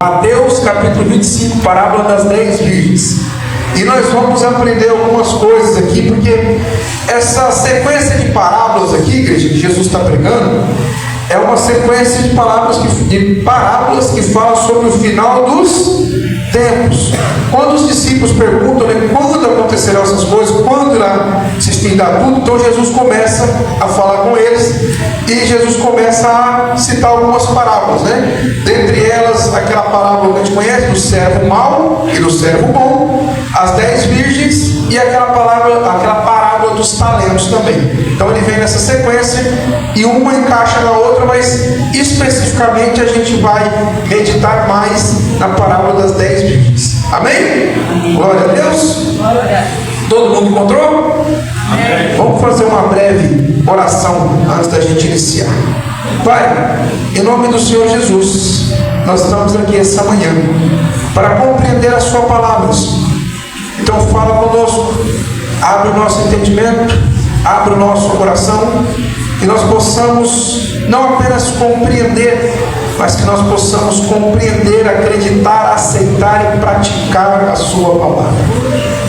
Mateus capítulo 25, parábola das 10 virgens. E nós vamos aprender algumas coisas aqui, porque essa sequência de parábolas aqui, igreja, que Jesus está pregando, é uma sequência de parábolas que fala sobre o final dos tempos. Quando os discípulos perguntam, né, quando acontecerão essas coisas, quando irá se estender tudo, então Jesus começa a falar com eles, e Jesus começa a citar algumas parábolas, né? Dentre elas, aquela parábola que a gente conhece, do servo mau e do servo bom, as 10 virgens, e aquela parábola dos talentos também. Então ele vem nessa sequência, e uma encaixa na outra, mas especificamente a gente vai meditar mais na parábola das 10 virgens. Amém? Glória a Deus. Todo mundo encontrou? Amém. Vamos fazer uma breve oração antes da gente iniciar. Pai, em nome do Senhor Jesus, nós estamos aqui essa manhã para compreender a sua palavra. Então fala conosco, abre o nosso entendimento, abre o nosso coração, que nós possamos não apenas compreender, mas que nós possamos compreender, acreditar, aceitar e praticar a sua palavra.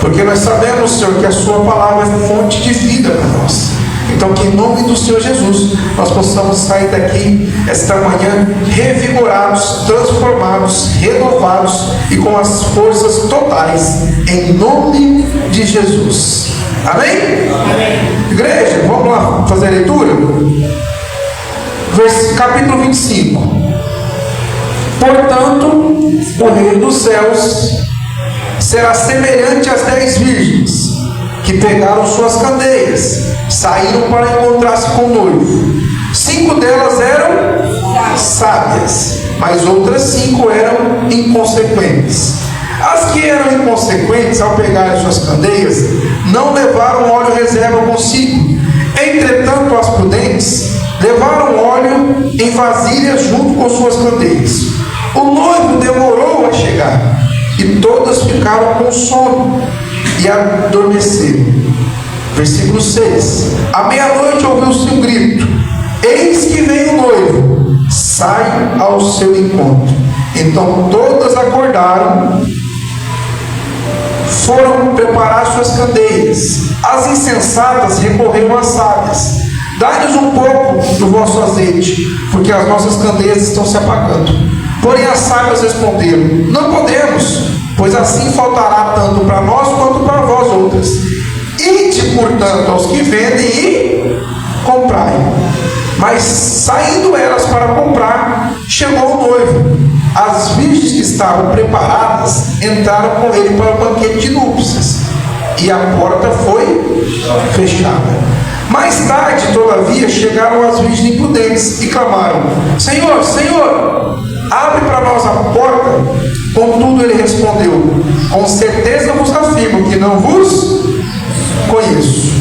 Porque nós sabemos, Senhor, que a sua palavra é fonte de vida para nós. Então que em nome do Senhor Jesus nós possamos sair daqui esta manhã revigorados, transformados, renovados e com as forças totais, em nome de Jesus. Amém? Amém. Igreja, vamos lá fazer a leitura? Capítulo 25. Portanto, o reino dos céus será semelhante às 10 virgens que pegaram suas candeias, saíram para encontrar-se com o noivo. 5 delas eram sábias, mas outras 5 eram inconsequentes. As que eram inconsequentes, ao pegarem suas candeias, não levaram óleo reserva consigo. Entretanto, as prudentes levaram óleo em vasilhas junto com suas candeias. O noivo demorou a chegar, e todas ficaram com sono e adormeceram. Versículo 6. À meia-noite ouviu-se um grito: eis que vem o noivo, sai ao seu encontro. Então todas acordaram, foram preparar suas candeias. As insensatas recorreram às sábias: dai-nos um pouco do vosso azeite, porque as nossas candeias estão se apagando. Porém as sábias responderam: não podemos, pois assim faltará tanto para nós quanto para vós outras. Ide, portanto, aos que vendem e comprai. Mas saindo elas para comprar, chegou o noivo. As virgens que estavam preparadas entraram com ele para o banquete de núpcias, e a porta foi fechada. Mais tarde, todavia, chegaram as virgens imprudentes e clamaram: Senhor, Senhor, abre para nós a porta. Contudo ele respondeu: com certeza vos afirmo que não vos conheço.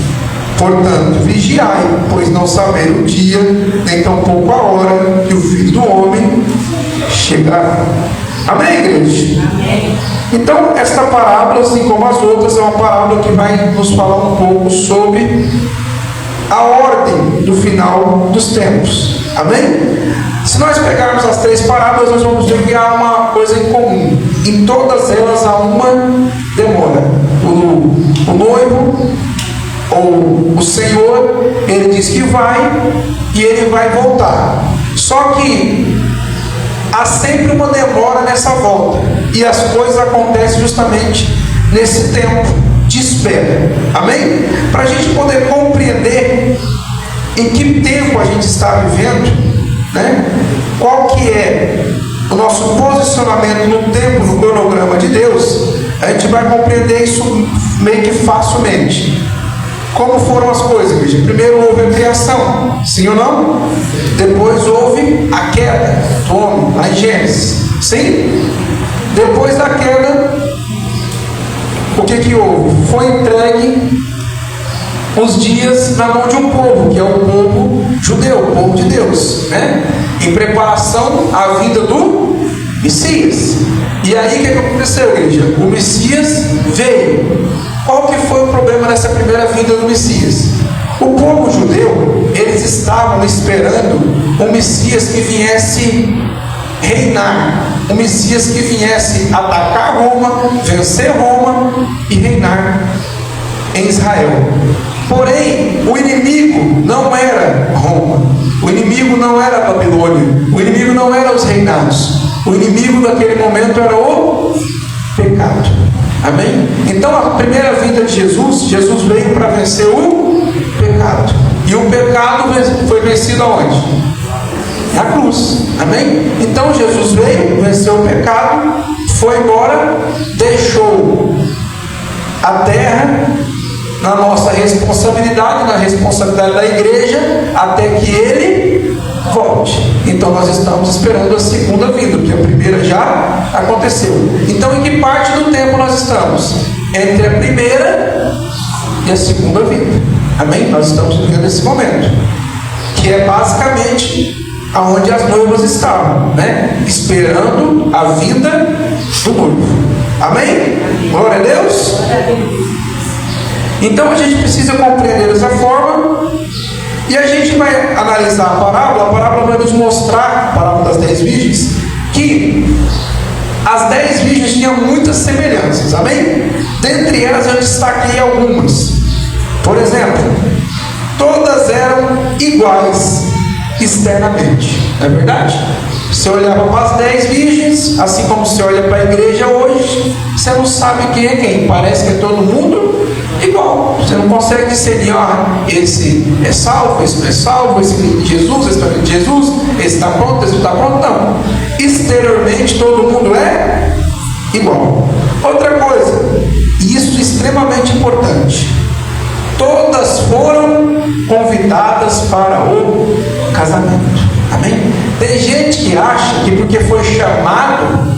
Portanto, vigiai, pois não sabeis o dia, nem tampouco a hora que o Filho do Homem chegará. Amém, igreja? Amém. Então, esta parábola, assim como as outras, é uma parábola que vai nos falar um pouco sobre a ordem do final dos tempos. Amém? Se nós pegarmos as 3 parábolas, nós vamos ver que há uma coisa em comum. Em todas elas há uma demora. O noivo, ou o Senhor, ele diz que vai, e ele vai voltar. Só que há sempre uma demora nessa volta, e as coisas acontecem justamente nesse tempo de espera. Amém? Para a gente poder compreender em que tempo a gente está vivendo, né? Qual que é o nosso posicionamento no tempo, no cronograma de Deus, a gente vai compreender isso meio que facilmente. Como foram as coisas, igreja? Primeiro houve a criação, sim ou não? Depois houve a queda do homem, lá em Gênesis, sim? Depois da queda, o que houve? Foi entregue os dias na mão de um povo, que é o povo judeu, o povo de Deus, né? Em preparação à vinda do Messias. E aí o que aconteceu, igreja? O Messias veio. Qual que foi o problema nessa primeira vinda do Messias? O povo judeu, eles estavam esperando um Messias que viesse reinar, um Messias que viesse atacar Roma, vencer Roma e reinar em Israel. Porém, o inimigo não era Roma, o inimigo não era a Babilônia, o inimigo não era os reinados, o inimigo daquele momento era o pecado. Amém? Então a primeira vinda de Jesus veio para vencer o pecado. E o pecado foi vencido aonde? Na cruz. Amém? Então Jesus veio, venceu o pecado, foi embora, deixou a terra na nossa responsabilidade, na responsabilidade da igreja, até que ele volte. Então nós estamos esperando a segunda vinda, porque a primeira já aconteceu. Então em que parte do tempo nós estamos? Entre a primeira e a segunda vinda. Amém? Nós estamos vivendo esse momento, que é basicamente aonde as noivas estavam, né? Esperando a vinda do noivo. Amém? Glória a Deus. Então a gente precisa compreender dessa forma, e a gente vai analisar a parábola vai nos mostrar, a parábola das 10 virgens, que as 10 virgens tinham muitas semelhanças. Amém? Dentre elas eu destaquei algumas. Por exemplo, todas eram iguais externamente, não é verdade? Você olhava para as 10 virgens, assim como você olha para a igreja hoje, você não sabe quem é quem, parece que é todo mundo igual. Você não consegue discernir, esse é salvo, esse não é salvo, esse é de Jesus, esse não é de Jesus, esse está pronto, esse não está pronto. Não. Exteriormente todo mundo é igual. Outra coisa, e isso é extremamente importante, todas foram convidadas para o casamento. Amém? Tem gente que acha que porque foi chamado,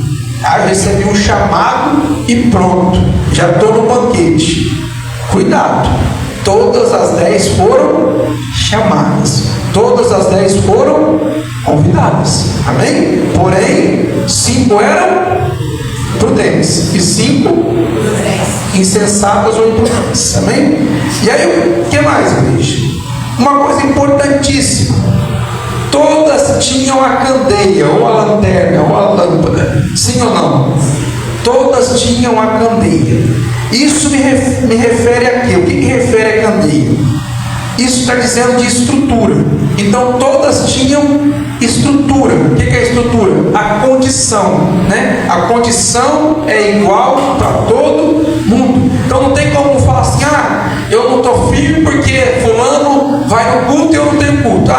recebi um chamado e pronto, já estou no banquete. Cuidado, todas as 10 foram chamadas, todas as 10 foram convidadas. Amém? Porém, 5 eram prudentes e 5 insensatas ou imprudentes. Amém? E aí, o que mais, igreja? Uma coisa importantíssima: todas tinham a candeia, ou a lanterna, ou a lâmpada. Sim ou não? Todas tinham a candeia. Isso me refere a quê? O que refere a candeia? Isso está dizendo de estrutura. Então todas tinham estrutura. O que é estrutura? A condição, né? A condição é igual para todo mundo. Então não tem como falar assim: eu não estou firme porque fulano vai no culto e eu não tenho culto.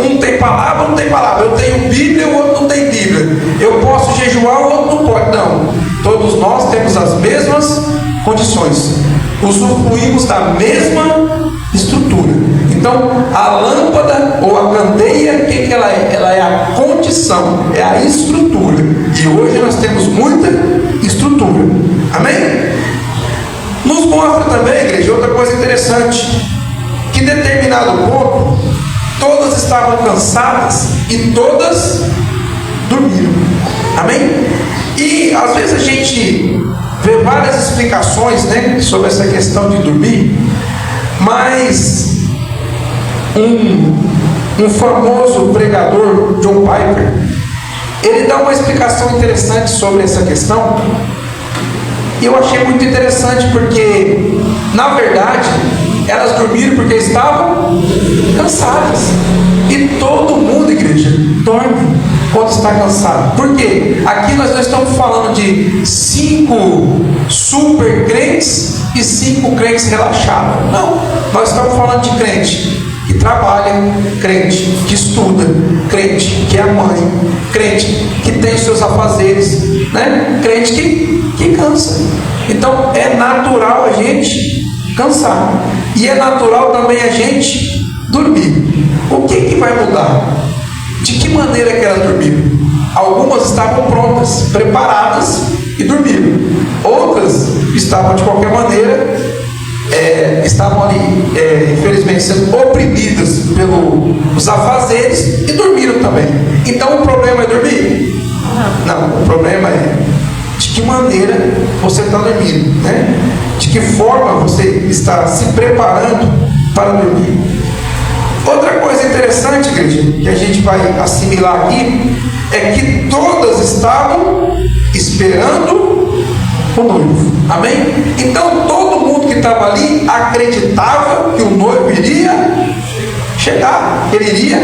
Um tem palavra, não tem palavra. Eu tenho Bíblia, o outro não tem Bíblia. Eu posso jejuar, o outro não pode. Não. Todos nós temos as mesmas condições. Usufruímos da mesma estrutura. Então, a lâmpada ou a candeia, o que ela é? Ela é a condição, é a estrutura. E hoje nós temos muita estrutura. Amém? Nos mostra também, igreja, outra coisa interessante, que em determinado ponto todas estavam cansadas e todas dormiram. Amém? E às vezes a gente vê várias explicações, né, sobre essa questão de dormir, mas um famoso pregador, John Piper, ele dá uma explicação interessante sobre essa questão. E eu achei muito interessante, porque na verdade elas dormiram porque estavam cansadas. E todo mundo, igreja, dorme quando está cansado. Por quê? Aqui nós não estamos falando de 5 super crentes e 5 crentes relaxados. Não, nós estamos falando de crente que trabalha, crente que estuda, crente que é mãe, crente que tem seus afazeres, né? Crente que cansa. Então é natural a gente cansar, e é natural também a gente dormir. O que vai mudar? De que maneira que elas dormiram? Algumas estavam prontas, preparadas e dormiram. Outras estavam de qualquer maneira, estavam ali, infelizmente, sendo oprimidas pelos afazeres e dormiram também. Então o problema é dormir? Não, o problema é de que maneira você está dormindo, né? De que forma você está se preparando para dormir. Outra coisa interessante, igreja, que a gente vai assimilar aqui, é que todas estavam esperando o noivo. Amém? Então todo mundo que estava ali acreditava que o noivo iria chegar, ele iria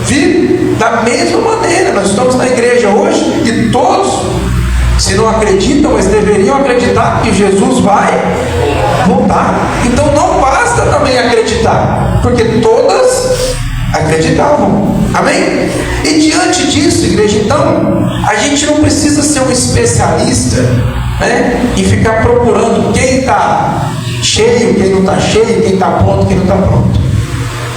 vir da mesma maneira. Nós estamos na igreja hoje e todos, se não acreditam, mas deveriam acreditar que Jesus vai voltar. Então não basta também acreditar, porque todas acreditavam. Amém? E diante disso, igreja, então, a gente não precisa ser um especialista, né, e ficar procurando quem está cheio, quem não está cheio, quem está pronto, quem não está pronto.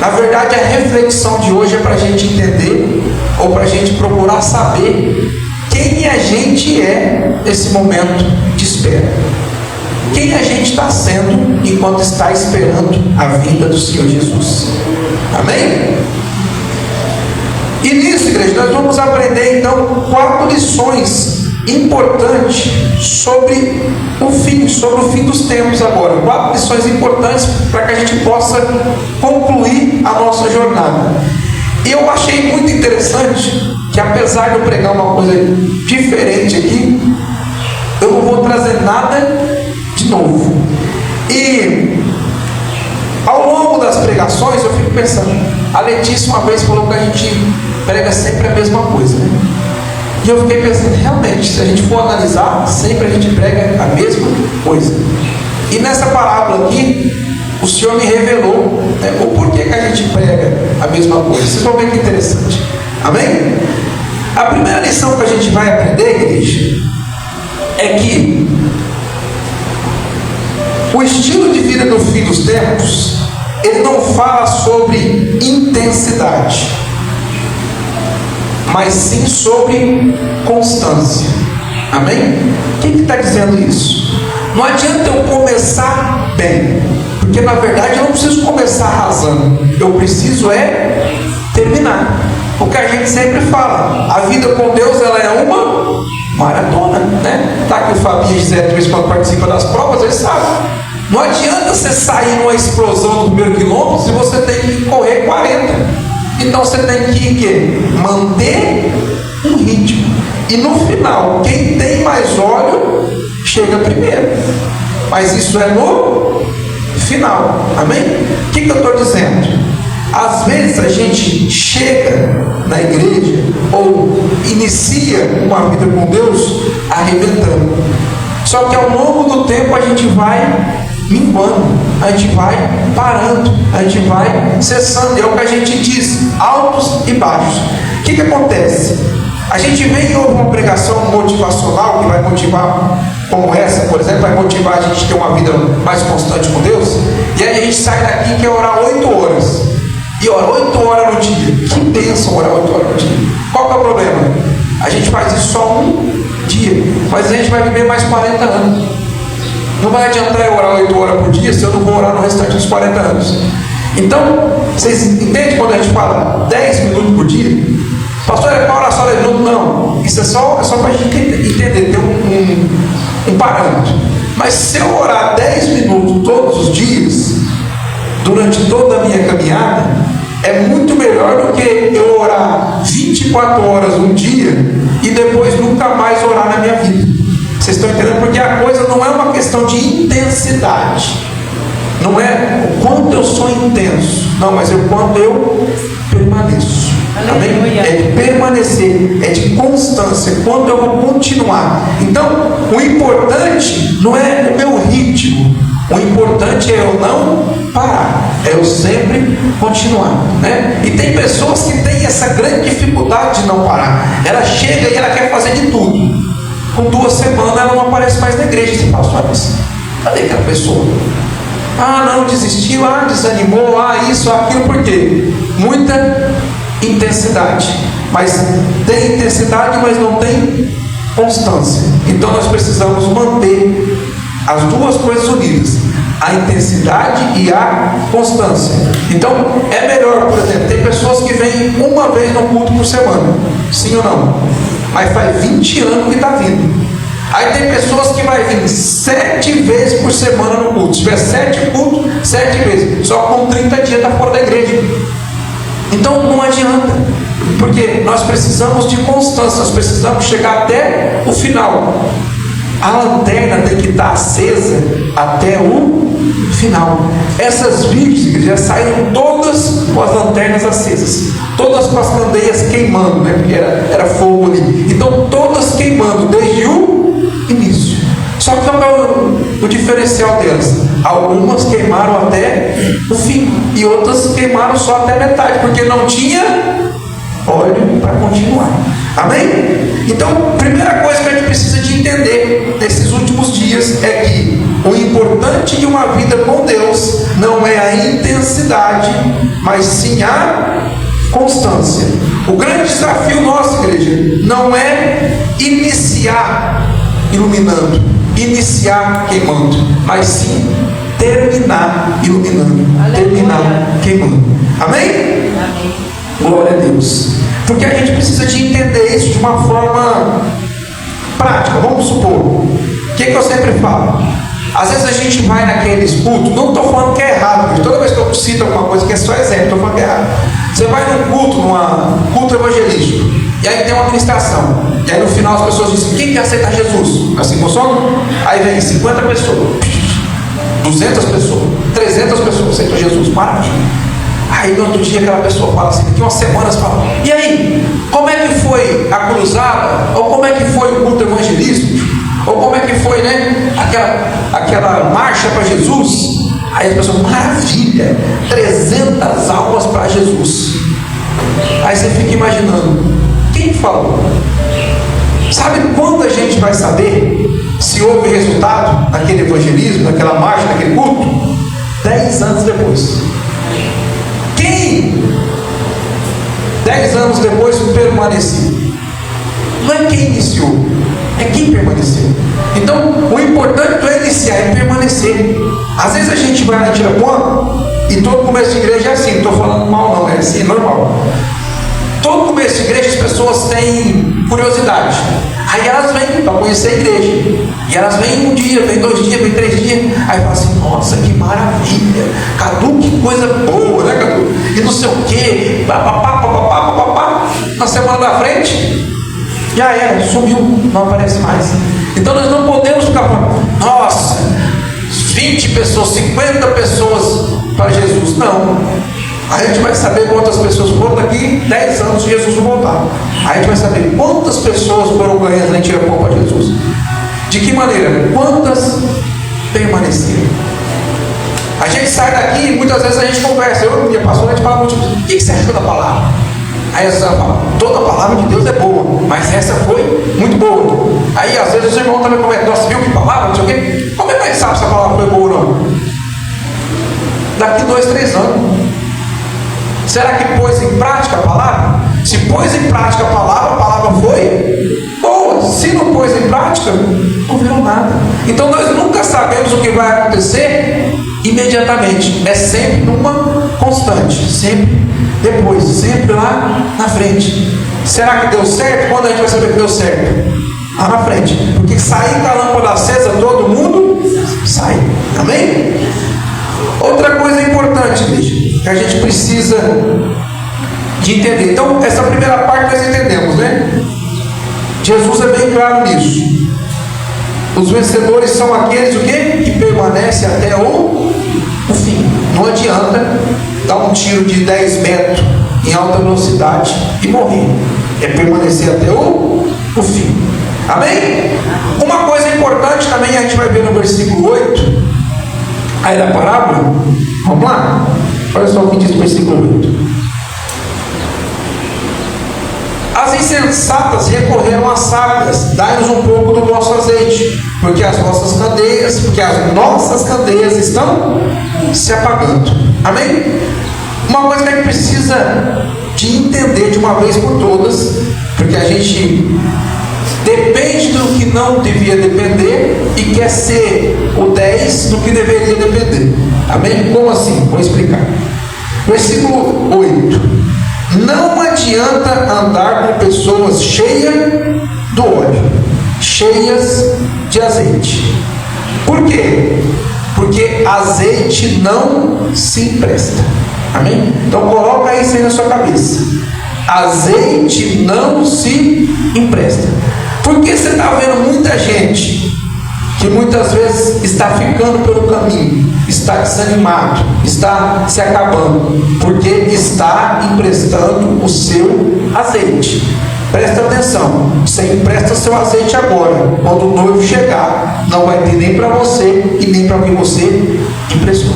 Na verdade, a reflexão de hoje é para a gente entender, ou para a gente procurar saber quem a gente é nesse momento de espera. Quem a gente está sendo enquanto está esperando a vinda do Senhor Jesus. Amém? E nisso, igreja, nós vamos aprender então 4 lições importantes sobre o fim dos tempos agora. 4 lições importantes para que a gente possa concluir a nossa jornada. E eu achei muito interessante que, apesar de eu pregar uma coisa diferente aqui, eu não vou trazer nada de novo. E ao longo das pregações eu fico pensando, a Letícia uma vez falou que a gente prega sempre a mesma coisa, né? E eu fiquei pensando, realmente, se a gente for analisar, sempre a gente prega a mesma coisa. E nessa parábola aqui, o Senhor me revelou, né, o porquê que a gente prega a mesma coisa. Vocês vão ver que interessante. Amém? A primeira lição que a gente vai aprender, igreja, é que o estilo de vida do fim dos tempos, ele não fala sobre intensidade, mas sim sobre constância. Amém? Quem está dizendo isso? Não adianta eu começar bem, porque na verdade eu não preciso começar arrasando, eu preciso terminar. O que a gente sempre fala, a vida com Deus, ela é uma maratona, né? Tá aqui o Fabinho e Gisele, de vez em quando participa das provas, eles sabem. Não adianta você sair numa explosão no primeiro quilômetro se você tem que correr 40. Então você tem que manter um ritmo. E no final, quem tem mais óleo chega primeiro. Mas isso é no final. Amém? O que eu estou dizendo? Às vezes a gente chega na igreja ou inicia uma vida com Deus arrebentando. Só que ao longo do tempo a gente vai minguando, a gente vai parando, a gente vai cessando. É o que a gente diz, altos e baixos. O que acontece? A gente vem e ouve uma pregação motivacional que vai motivar, como essa, por exemplo, vai motivar a gente a ter uma vida mais constante com Deus, e aí a gente sai daqui e quer orar 8 horas. E ora 8 horas no dia. Que bênção orar 8 horas no dia. Qual que é o problema? A gente faz isso só um dia, mas a gente vai viver mais 40 anos. Não vai adiantar eu orar 8 horas por dia se eu não vou orar no restante dos 40 anos. Então, vocês entendem quando a gente fala 10 minutos por dia? Pastor, é para orar só 10 minutos? Não. Isso é só para a gente entender, ter um parâmetro. Mas se eu orar 10 minutos todos os dias, durante toda a minha caminhada, é muito melhor do que eu orar 24 horas um dia e depois nunca mais orar na minha vida. Vocês estão entendendo? Porque a coisa não é uma questão de intensidade, não é o quanto eu sou intenso, não, mas é o quanto eu permaneço. Amém? É de permanecer, é de constância, quando eu vou continuar. Então, o importante não é o meu ritmo, o importante é eu não parar, é eu sempre continuar, né? E tem pessoas que têm essa grande dificuldade de não parar. Ela chega e ela quer fazer de tudo. Com 2 semanas ela não aparece mais na igreja. Você fala, mas cadê aquela pessoa? Ah, não, desistiu, desanimou, isso, aquilo, por quê? Muita intensidade. Mas tem intensidade, mas não tem constância. Então nós precisamos manter as duas coisas unidas, a intensidade e a constância. Então é melhor, por exemplo, tem pessoas que vêm uma vez no culto por semana, sim ou não? Mas faz 20 anos que está vindo. Aí tem pessoas que vai vir 7 vezes por semana no culto. Se tiver 7 cultos, 7 vezes. Só com 30 dias está fora da igreja. Então não adianta. Porque nós precisamos de constância, nós precisamos chegar até o final. A lanterna tem que estar acesa até o final. Essas virgens já saíram todas com as lanternas acesas, todas com as candeias queimando, né? Porque era fogo ali. Então todas queimando desde o início. Só que qual é o diferencial delas? Algumas queimaram até o fim e outras queimaram só até metade, porque não tinha óleo para continuar. Amém? Então, a primeira coisa que a gente precisa de entender nesses últimos dias é que o importante de uma vida com Deus não é a intensidade, mas sim a constância. O grande desafio nosso, igreja, não é iniciar iluminando, iniciar queimando, mas sim terminar iluminando, terminar queimando. Amém? Amém. Glória a Deus. Porque a gente precisa de entender isso de uma forma prática. Vamos supor, o que eu sempre falo? Às vezes a gente vai naqueles cultos, não estou falando que é errado, porque toda vez que eu cito alguma coisa que é só exemplo, estou falando que é errado. Você vai num culto, culto evangelístico, e aí tem uma administração, e aí no final as pessoas dizem: quem quer aceitar Jesus? Assim funciona? Aí vem 50 pessoas, 200 pessoas, 300 pessoas aceitam Jesus, maravilha. Aí no outro dia aquela pessoa fala assim, daqui umas semanas fala: e aí, como é que foi a cruzada? Ou como é que foi o culto evangelístico? Ou como é que foi, né, aquela marcha para Jesus? Aí as pessoas: maravilha, 300 almas para Jesus. Aí você fica imaginando, quem falou? Sabe quando a gente vai saber se houve resultado naquele evangelismo, naquela marcha, naquele culto? 10 anos depois. Quem 10 anos depois permaneceu? Não é quem iniciou, é quem permaneceu. Então, o importante não é iniciar, é permanecer. Às vezes a gente vai na Tirapuã e todo começo de igreja é assim, não estou falando mal não, é assim, normal. Todo começo de igreja as pessoas têm curiosidade. Aí elas vêm para conhecer a igreja. E elas vêm um dia, vêm 2 dias, vêm 3 dias. Aí fala assim: nossa, que maravilha. Cadu, que coisa boa, né, Cadu? E não sei o quê. Papapá. Na semana da frente, já era, sumiu, não aparece mais. Então nós não podemos ficar falando: nossa, 20 pessoas, 50 pessoas para Jesus. Não. Aí a gente vai saber quantas pessoas foram daqui 10 anos se Jesus não voltar. Aí a gente vai saber quantas pessoas foram ganhas na Tirapuã para Jesus. De que maneira? Quantas permaneceram? A gente sai daqui e muitas vezes a gente conversa. Eu e minha pastora, a gente fala muito: o que você achou da palavra? Aí você fala: toda a palavra de Deus é boa, mas essa foi muito boa. Aí às vezes os irmãos também comentam: nossa, viu que palavra? Não sei o quê. Como é que a gente sabe se a palavra foi boa ou não? Daqui 2, 3 anos. Será que pôs em prática a palavra? Se pôs em prática a palavra foi boa. Se não pôs em prática, não virou nada. Então nós nunca sabemos o que vai acontecer imediatamente. É sempre numa constante, sempre depois, sempre lá na frente. Será que deu certo? Quando a gente vai saber que deu certo? Lá na frente. Porque sair com a lâmpada acesa, todo mundo sai. Amém? Outra coisa importante, igreja, que a gente precisa de entender. Então, essa primeira parte nós entendemos, né? Jesus é bem claro nisso. Os vencedores são aqueles o quê? Que permanecem até o fim. Não adianta dar um tiro de 10 metros em alta velocidade e morrer. É permanecer até o fim. Amém? Uma coisa importante também a gente vai ver no versículo 8 aí da parábola. Vamos lá? Olha só o que diz o versículo 8. As insensatas recorreram às sábias: dai-nos um pouco do vosso azeite, porque as nossas candeias estão se apagando. Amém? Uma coisa que a gente precisa de entender de uma vez por todas, porque a gente depende do que não devia depender e quer ser o 10 do que deveria depender. Amém? Como assim? Vou explicar. Versículo 8. Não adianta andar com pessoas cheias do óleo, cheias de azeite. Por quê? Porque azeite não se empresta. Amém? Então coloca isso aí na sua cabeça. azeite não se empresta. Porque você está vendo muita gente que muitas vezes está ficando pelo caminho, está desanimado, está se acabando, porque está emprestando o seu azeite. Presta atenção, você empresta seu azeite agora, quando o noivo chegar, não vai ter nem para você e nem para quem você emprestou.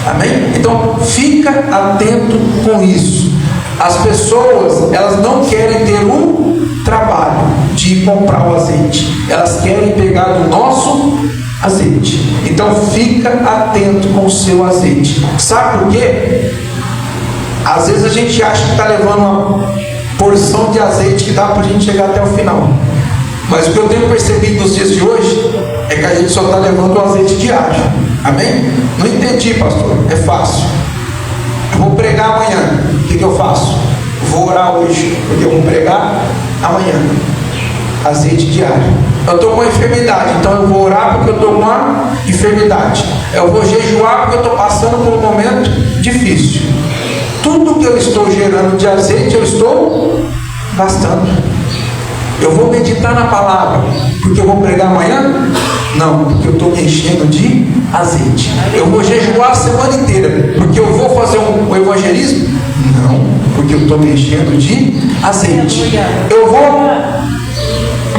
Amém? Então fica atento com isso. As pessoas, elas não querem ter um trabalho de comprar o azeite, elas querem pegar do nosso azeite. Então fica atento com o seu azeite. Sabe por quê? Às vezes a gente acha que está levando uma porção de azeite que dá para a gente chegar até o final, mas o que eu tenho percebido nos dias de hoje é que a gente só está levando o azeite diário. Amém? Não entendi, pastor. É fácil. Eu vou pregar amanhã. O que eu faço? Vou orar hoje, porque eu vou pregar amanhã. Azeite diário. Eu estou com uma enfermidade, então eu vou orar porque eu estou com uma enfermidade. Eu vou jejuar porque eu estou passando por um momento difícil. Tudo que eu estou gerando de azeite, eu estou gastando. Eu vou meditar na palavra porque eu vou pregar amanhã? Não, porque eu estou me enchendo de azeite. Eu vou jejuar a semana inteira porque eu vou fazer um evangelismo? Não, porque eu estou me enchendo de azeite. Eu vou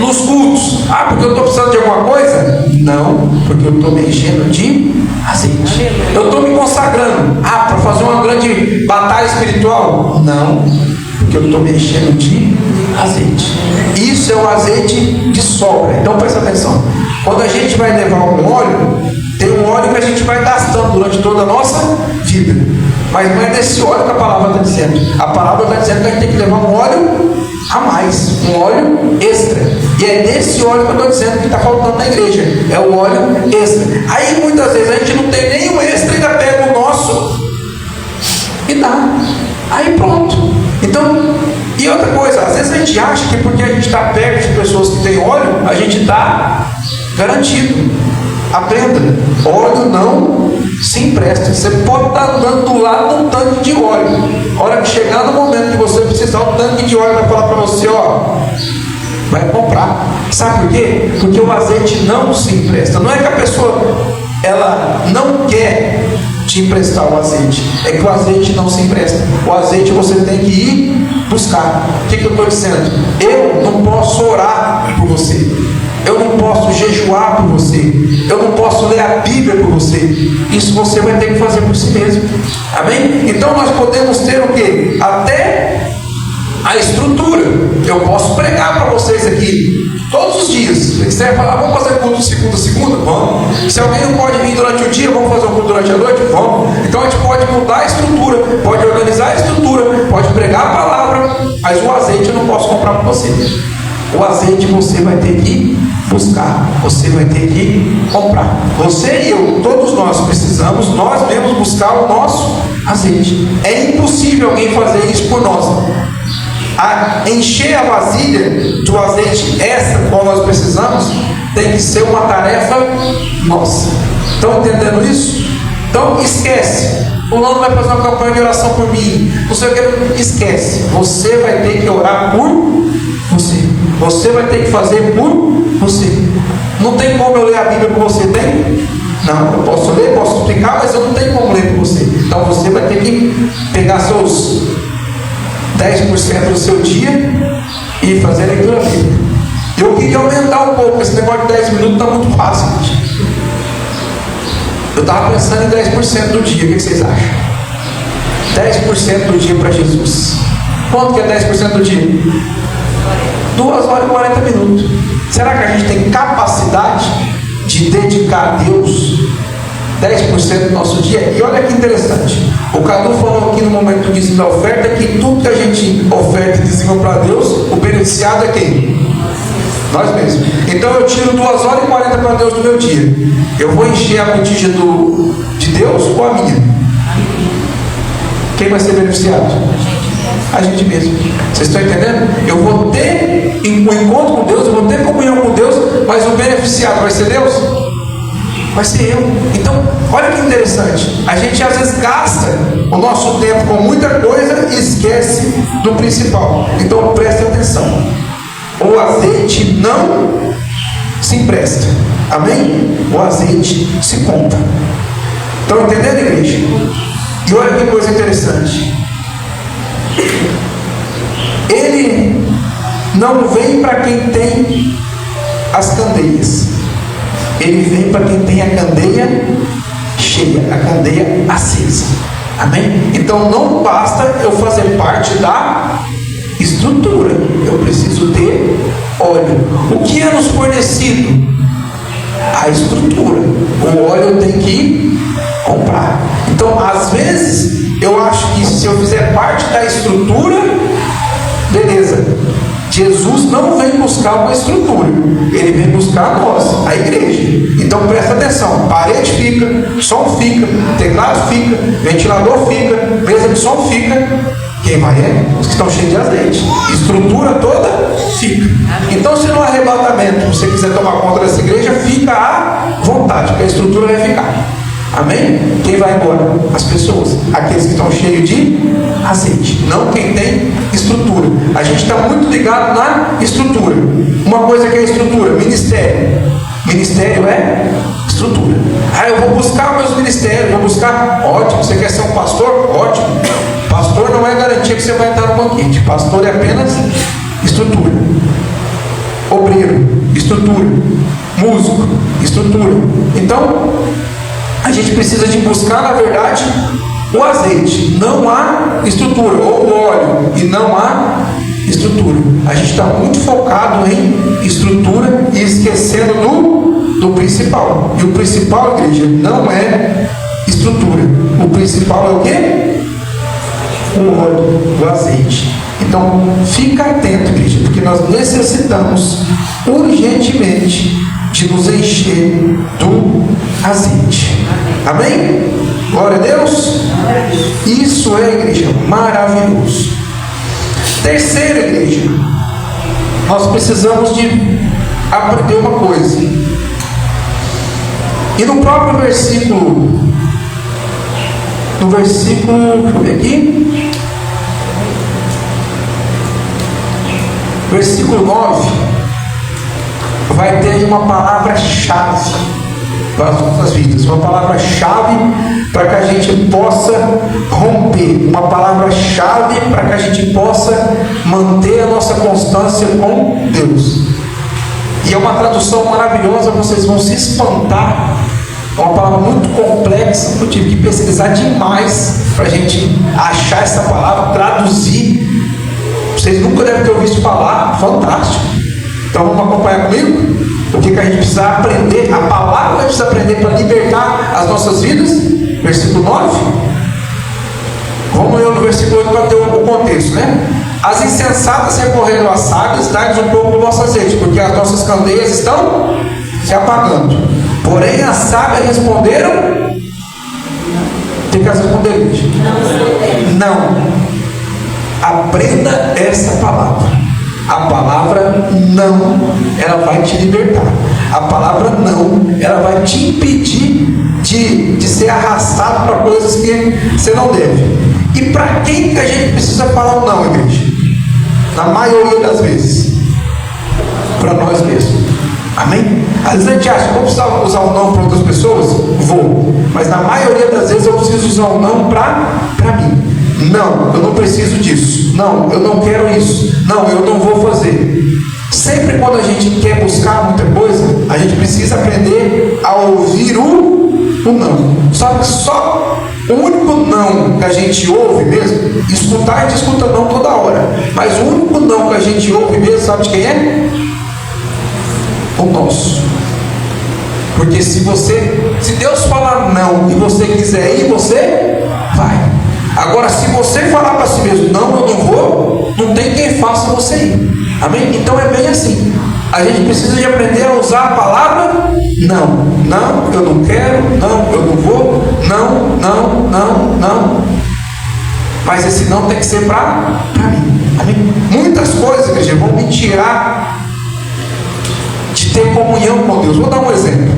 nos cultos? Ah, porque eu estou precisando de alguma coisa? Não, porque eu estou me enchendo de azeite. Eu estou me consagrando. Ah, para fazer uma grande batalha espiritual? Não, porque eu estou me enchendo de azeite. Isso é o azeite de sobra. Então presta atenção. Quando a gente vai levar um óleo, tem um óleo que a gente vai gastando durante toda a nossa vida. Mas não é desse óleo que a palavra está dizendo. A palavra está dizendo que a gente tem que levar um óleo a mais, um óleo extra. E é desse óleo que eu estou dizendo que está faltando na igreja. É o óleo extra. Aí muitas vezes a gente não tem nenhum extra e ainda pega o nosso e dá. Aí pronto. Então, e outra coisa, às vezes a gente acha que porque a gente está perto de pessoas que têm óleo, a gente está garantido. Aprenda, óleo não se empresta. Você pode estar andando do lado de um tanque de óleo. A hora que chegar no momento que você precisar, o tanque de óleo vai falar para você, ó, vai comprar. Sabe por quê? Porque o azeite não se empresta. Não é que a pessoa ela não quer te emprestar o azeite, é que o azeite não se empresta. O azeite você tem que ir buscar. O que eu estou dizendo? Eu não posso orar por você, eu não posso jejuar por você, eu não posso ler a Bíblia por você. Isso você vai ter que fazer por si mesmo. Amém? Então nós podemos ter o quê? Até a estrutura. Eu posso pregar para vocês aqui todos os dias. Você vai falar, vamos fazer culto segunda a segunda? Vamos. Se alguém não pode vir durante o dia, vamos fazer um culto durante a noite? Vamos. Então a gente pode mudar a estrutura, pode organizar a estrutura, pode pregar a palavra, mas o azeite eu não posso comprar para você. O azeite você vai ter que buscar, você vai ter que comprar. Você e eu, todos nós precisamos, nós mesmos buscar o nosso azeite. É impossível alguém fazer isso por nós. Encher a vasilha do azeite extra qual nós precisamos tem que ser uma tarefa nossa. Estão entendendo isso? Então esquece. O Lando vai fazer uma campanha de oração por mim. Não sei o que. Esquece. Você vai ter que orar por você. Você vai ter que fazer por você. Não tem como eu ler a Bíblia por você, tem? Não, eu posso ler, posso explicar, mas eu não tenho como ler por você. Então você vai ter que pegar seus 10% do seu dia e fazer a leitura bíblica. Eu queria aumentar um pouco, esse negócio de 10 minutos está muito fácil. Eu estava pensando em 10% do dia, o que vocês acham? 10% do dia para Jesus. Quanto que é 10% do dia? 2 horas e 40 minutos. Será que a gente tem capacidade de dedicar a Deus 10% do nosso dia? E olha que interessante, o Cadu falou aqui no momento do dízimo da oferta que tudo que a gente oferta e dizima para Deus, o beneficiado é quem? Nós mesmos. Então eu tiro 2 horas e 40 para Deus do meu dia. Eu vou encher a botija de Deus ou a minha? Quem vai ser beneficiado? A gente mesmo. Vocês estão entendendo? Eu vou ter um encontro com Deus, eu vou ter comunhão com Deus, mas o beneficiado vai ser Deus? Vai ser eu. Então, olha que interessante. A gente às vezes gasta o nosso tempo com muita coisa e esquece do principal. Então preste atenção. O azeite não se empresta. Amém? O azeite se compra. Estão entendendo, igreja? E olha que coisa interessante. Ele não vem para quem tem as candeias. Ele vem para quem tem a candeia cheia, a candeia acesa. Amém? Então não basta eu fazer parte da estrutura. Eu preciso ter óleo. O que é nos fornecido? A estrutura. O óleo eu tenho que comprar. Então, às vezes, eu acho que se eu fizer parte da estrutura, beleza. Jesus não vem buscar uma estrutura, ele vem buscar nós, a igreja. Então presta atenção: parede fica, som fica, teclado fica, ventilador fica, mesa de som fica. Quem vai é os que estão cheios de azeite. Estrutura toda fica. Então, se no arrebatamento você quiser tomar conta dessa igreja, fica à vontade, porque a estrutura vai ficar. Amém? Quem vai embora? As pessoas, aqueles que estão cheios de azeite, não quem tem estrutura. A gente está muito ligado na estrutura. Uma coisa que é estrutura: ministério. Ministério é estrutura. Eu vou buscar meus ministérios, vou buscar. Ótimo, você quer ser um pastor? Ótimo. Pastor não é garantia que você vai entrar no banquete. Pastor é apenas estrutura. Obreiro, estrutura. Músico, estrutura. Então, a gente precisa de buscar, na verdade, o azeite. Não há estrutura, ou o óleo, e não há estrutura. A gente está muito focado em estrutura e esquecendo do principal. E o principal, igreja, não é estrutura. O principal é o quê? O óleo, o azeite. Então, fica atento, igreja, porque nós necessitamos urgentemente de nos encher do azeite. Amém? Glória a Deus. Isso é, igreja, maravilhoso. Terceira, igreja, nós precisamos de aprender uma coisa. E no próprio versículo, deixa eu ver aqui, versículo 9, vai ter uma palavra-chave para as nossas vidas, uma palavra-chave para que a gente possa romper, uma palavra-chave para que a gente possa manter a nossa constância com Deus. E é uma tradução maravilhosa, vocês vão se espantar. É uma palavra muito complexa, eu tive que pesquisar demais para a gente achar essa palavra, traduzir. Vocês nunca devem ter ouvido falar, fantástico. Então vamos acompanhar comigo? O que a gente precisa aprender, a palavra que a gente precisa aprender para libertar as nossas vidas. Versículo 9. Vamos ler no versículo 8 para ter o contexto, né? As insensatas recorreram às sábias, dá-lhes um pouco do vosso azeite, porque as nossas candeias estão se apagando. Porém, as sábias responderam. Tem que responder, gente? Não. Aprenda essa palavra. A palavra não, ela vai te libertar. A palavra não, ela vai te impedir de ser arrastado para coisas que você não deve. E para quem que a gente precisa falar o não, igreja? Na maioria das vezes, para nós mesmos. Amém? Às vezes a gente acha que vou precisar usar o não para outras pessoas? Vou. Mas na maioria das vezes eu preciso usar o não para mim. Não, eu não preciso disso. Não, eu não quero isso. Não, eu não vou fazer. Sempre quando a gente quer buscar muita coisa, a gente precisa aprender a ouvir o não. Sabe que só o único não que a gente ouve mesmo, escutar, a gente escuta não toda hora. Mas o único não que a gente ouve mesmo, sabe de quem é? O nosso. Porque se Deus falar não e você quiser ir, você vai. Agora, se você falar para si mesmo, não, eu não vou, não tem quem faça você ir. Amém? Então é bem assim. A gente precisa de aprender a usar a palavra não. Não, eu não quero, não, eu não vou, não. Mas esse não tem que ser para mim. Amém? Muitas coisas, igreja, vão me tirar de ter comunhão com Deus. Vou dar um exemplo.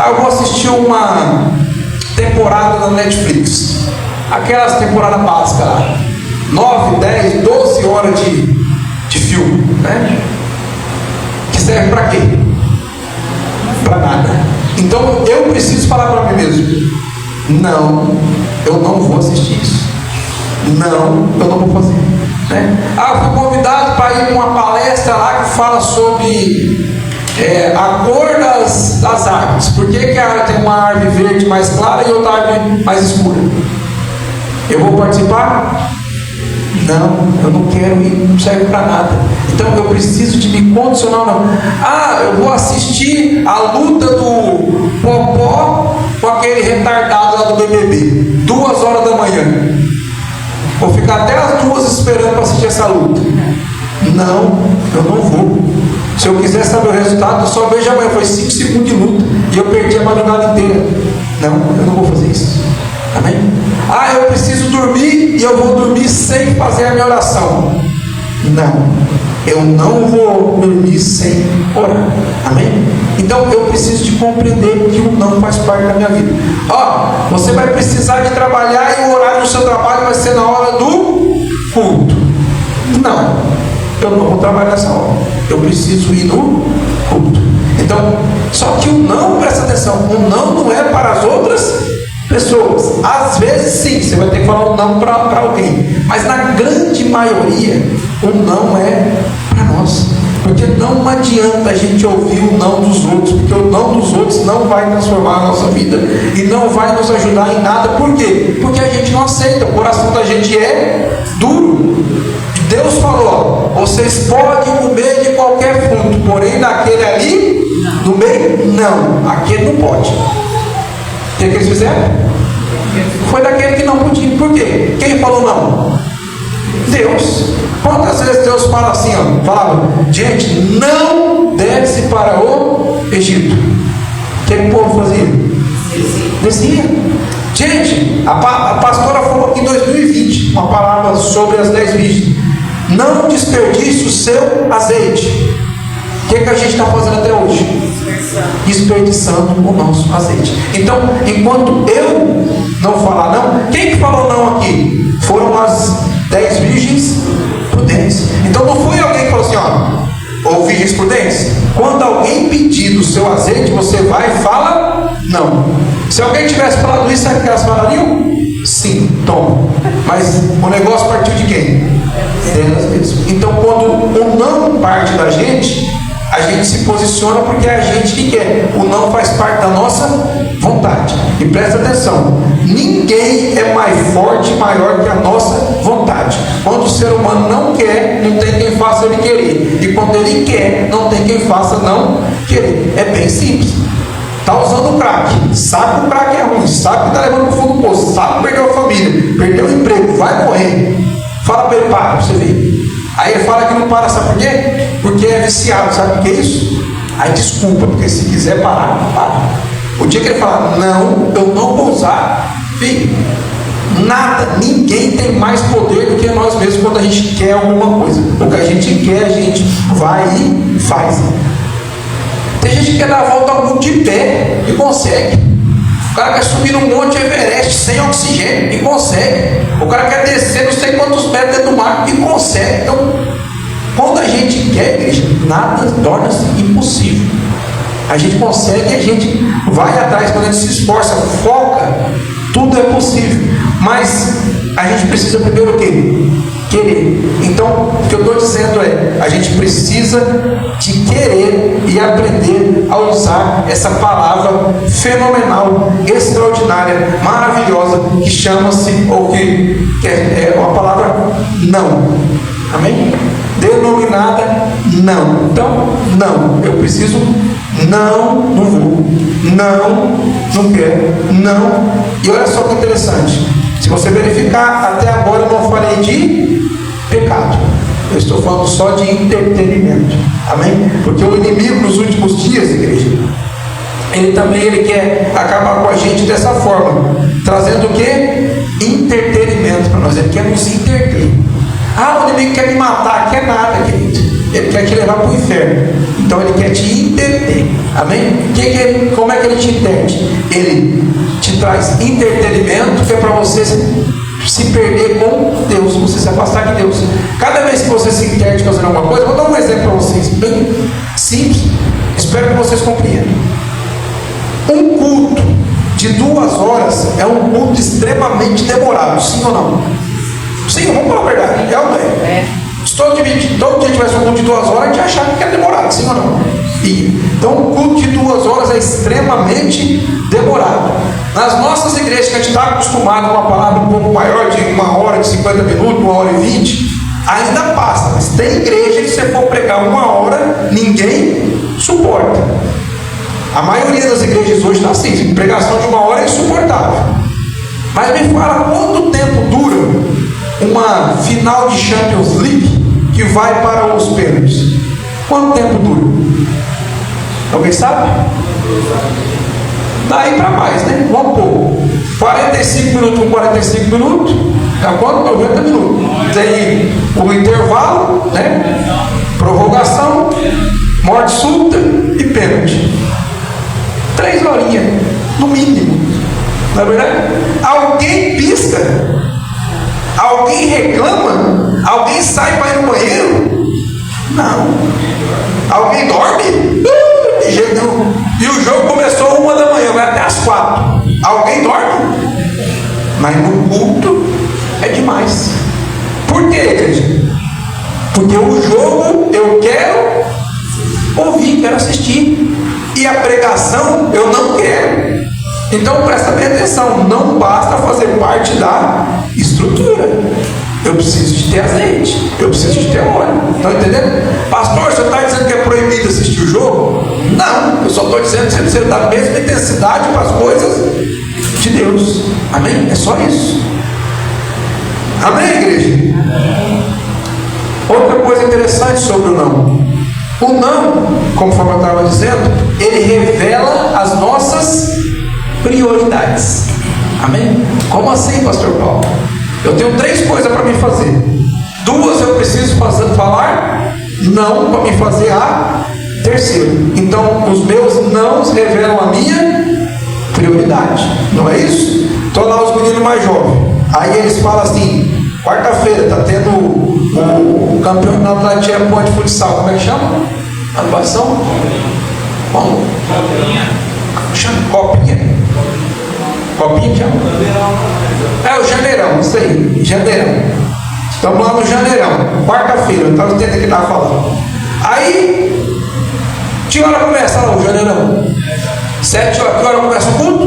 Eu vou assistir uma temporada na Netflix. Aquelas temporadas básicas lá. 9, 10, 12 horas de filme, né? Que serve para quê? Para nada. Então eu preciso falar para mim mesmo: não, eu não vou assistir isso. Não, eu não vou fazer, né? Fui convidado para ir para uma palestra lá que fala sobre a cor das árvores. Por que a árvore tem uma árvore verde mais clara e outra árvore mais escura? Eu vou participar? Não, eu não quero ir, não serve para nada. Então eu preciso de me condicionar. Não. Eu vou assistir a luta do Popó com aquele retardado lá do BBB, 2 horas da manhã. Vou ficar até as 2 esperando para assistir essa luta. Não, eu não vou. Se eu quiser saber o resultado, eu só vejo amanhã. Foi 5 segundos de luta e eu perdi a madrugada inteira. Não, eu não vou fazer isso. Amém? Eu preciso dormir e eu vou dormir sem fazer a minha oração. Não, eu não vou dormir sem orar. Amém? Então eu preciso de compreender que o não faz parte da minha vida. Você vai precisar de trabalhar e o horário do seu trabalho vai ser na hora do culto. Não, eu não vou trabalhar nessa hora. Eu preciso ir no culto. Então, só que o não, presta atenção, o não é para as outras pessoas. Às vezes sim, você vai ter que falar um não para alguém, mas na grande maioria o não é para nós, porque não adianta a gente ouvir o não dos outros, porque o não dos outros não vai transformar a nossa vida e não vai nos ajudar em nada. Por quê? Porque a gente não aceita, o coração da gente é duro. Deus falou: vocês podem comer de qualquer fruto, porém daquele ali no meio, não, aquele não pode. O que eles fizeram? Foi daquele que não podia. Por quê? Quem falou não? Deus. Quantas vezes Deus fala assim, falava: gente, não desce para o Egito. O que o povo fazia? Descia. Gente, a pastora falou aqui em 2020 uma palavra sobre as 10 virgens: não desperdice o seu azeite. O que a gente está fazendo até hoje? Desperdiçando o nosso azeite. Então, enquanto eu não falar não, quem que falou não aqui? Foram as 10 virgens prudentes. Então não foi alguém que falou assim, ou virgens prudentes. Quando alguém pedir do seu azeite, você vai e fala não. Se alguém tivesse falado isso, sabe o que elas falariam? Sim, toma. Mas o negócio partiu de quem? Delas mesmas. Então quando o não parte da gente, a gente se posiciona porque é a gente que quer. O não faz parte da nossa vontade. E presta atenção: ninguém é mais forte e maior que a nossa vontade. Quando o ser humano não quer, não tem quem faça ele querer. E quando ele quer, não tem quem faça não querer. É bem simples. Está usando o crack, sabe que o crack é ruim, sabe que está levando para o fundo do poço, sabe que perdeu a família, perdeu o emprego, vai morrer. Fala para ele: para, você ver. Aí ele fala que não para, sabe por quê? Porque é viciado, sabe o que é isso? Aí desculpa, porque se quiser parar, para. O dia que ele falar: não, eu não vou usar, filho, nada, ninguém tem mais poder do que nós mesmos quando a gente quer alguma coisa. O que a gente quer, a gente vai e faz. Tem gente que quer dar a volta ao mundo de pé e consegue. O cara quer subir no Monte Everest sem oxigênio e consegue. O cara quer descer não sei quantos metros dentro do mar e consegue. Então, quando a gente quer, igreja, nada torna-se impossível. A gente consegue, a gente vai atrás, quando a gente se esforça, foca, tudo é possível. Mas a gente precisa primeiro o quê? Querer. Então, o que eu estou dizendo é: a gente precisa de querer e aprender a usar essa palavra fenomenal, extraordinária, maravilhosa, que chama-se, ou que é uma palavra não. Amém? Denominada não. Então, não, eu preciso, não vou, não quero, não. E olha só que interessante: se você verificar, até agora eu não falei de pecado, eu estou falando só de entretenimento. Amém? Porque o inimigo nos últimos dias, igreja, ele quer acabar com a gente dessa forma, trazendo o que? Entretenimento para nós. Ele quer nos entreter. O inimigo quer me matar, quer nada, querido. Ele quer te levar para o inferno. Então ele quer te entreter. Amém? Como é que ele te entende? Ele te traz entretenimento, que é para você se perder com Deus, você se afastar de Deus. Cada vez que você se interde fazendo alguma coisa, vou dar um exemplo para vocês, bem simples, espero que vocês compreendam. Um culto de 2 horas é um culto extremamente demorado, sim ou não? Sim, vamos falar a verdade, é ou não é? Se todo dia tivesse um culto de 2 horas, a gente achava que era demorado, sim ou não? Então, um culto de 2 horas é extremamente demorado. Nas nossas igrejas, que a gente está acostumado com uma palavra um pouco maior, de 1 hora, de 50 minutos, 1h20, ainda passa. Mas tem igreja que, se você for pregar 1 hora, ninguém suporta. A maioria das igrejas hoje está assim, pregação de 1 hora é insuportável. Mas me fala quanto tempo dura uma final de Champions League que vai para os pênaltis? Quanto tempo dura? Alguém sabe? Daí para mais, né? Vamos pôr 45 minutos com 45 minutos, é quanto? 90 minutos. Tem o intervalo, né? Prorrogação, morte súbita e pênalti. 3 horinhas, no mínimo. Não é verdade? Alguém pisca? Alguém reclama? Alguém sai para ir no banheiro? Não. Alguém dorme? De jeito nenhum. E o jogo começou 1 da manhã, vai até às 4. Alguém dorme? Mas no culto é demais. Por quê, igreja? Porque o jogo eu quero ouvir, quero assistir. E a pregação eu não quero. Então presta bem atenção, não basta fazer parte da estrutura. Eu preciso de ter azeite, eu preciso de ter óleo. Estão entendendo? Pastor, você está dizendo que é proibido assistir o jogo? Não, eu só estou dizendo que você precisa dar a mesma intensidade para as coisas de Deus. Amém? É só isso. Amém, igreja? Outra coisa interessante sobre o não. O não, conforme eu estava dizendo, ele revela as nossas prioridades. Amém? Como assim, pastor Paulo? Eu tenho 3 coisas para me fazer. 2 eu preciso falar não para me fazer a terceira. Então, os meus nãos revelam a minha prioridade. Não é isso? Estou lá os meninos mais jovens. Aí eles falam assim: quarta-feira está tendo o campeonato da Tia Ponte de futsal. Como é que chama? Atuação? Como? Chama Copinha. Copinha que chama? É o Janeirão, isso aí, Janeirão. Estamos lá no Janeirão, quarta-feira, eu estava entendendo o que estava falando. Aí, que hora começa lá o Janeirão? 7 horas, que hora começa o culto?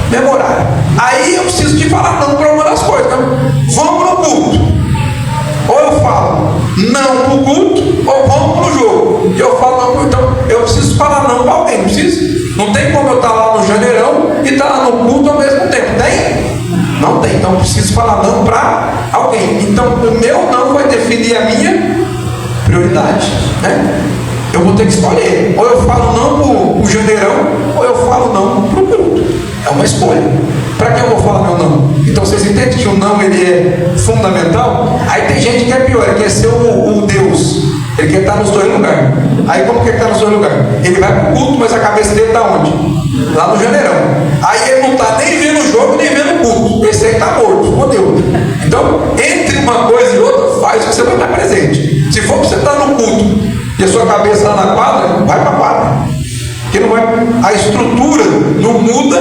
Mesmo horário. Aí eu preciso te falar não para uma das coisas, né? Vamos no culto. Ou eu falo não para o culto, ou vamos para o jogo. E eu falo não, então eu preciso falar não para alguém, não preciso? Não tem como eu estar lá no Janeirão e estar lá no culto ao mesmo tempo, tem? Não tem, então eu preciso falar não para alguém. Então o meu não vai definir a minha prioridade, né? Eu vou ter que escolher, ou eu falo não para o Janeirão, ou eu falo não para o culto. É uma escolha. Para que eu vou falar meu não? Então vocês entendem que o não ele é fundamental? Aí tem gente que é pior, ele quer ser o Deus, ele quer estar nos 2 lugares. Aí como que ele está nos 2 lugares? Ele vai para o culto, mas a cabeça dele está onde? Lá no Janeirão. Aí ele não está nem vendo o jogo, nem vendo o culto. Esse aí está morto, fodeu. Então, entre uma coisa e outra, faz o que você vai estar presente. Se for para você estar no culto e a sua cabeça lá na quadra, vai para a quadra. Porque não vai, a estrutura não muda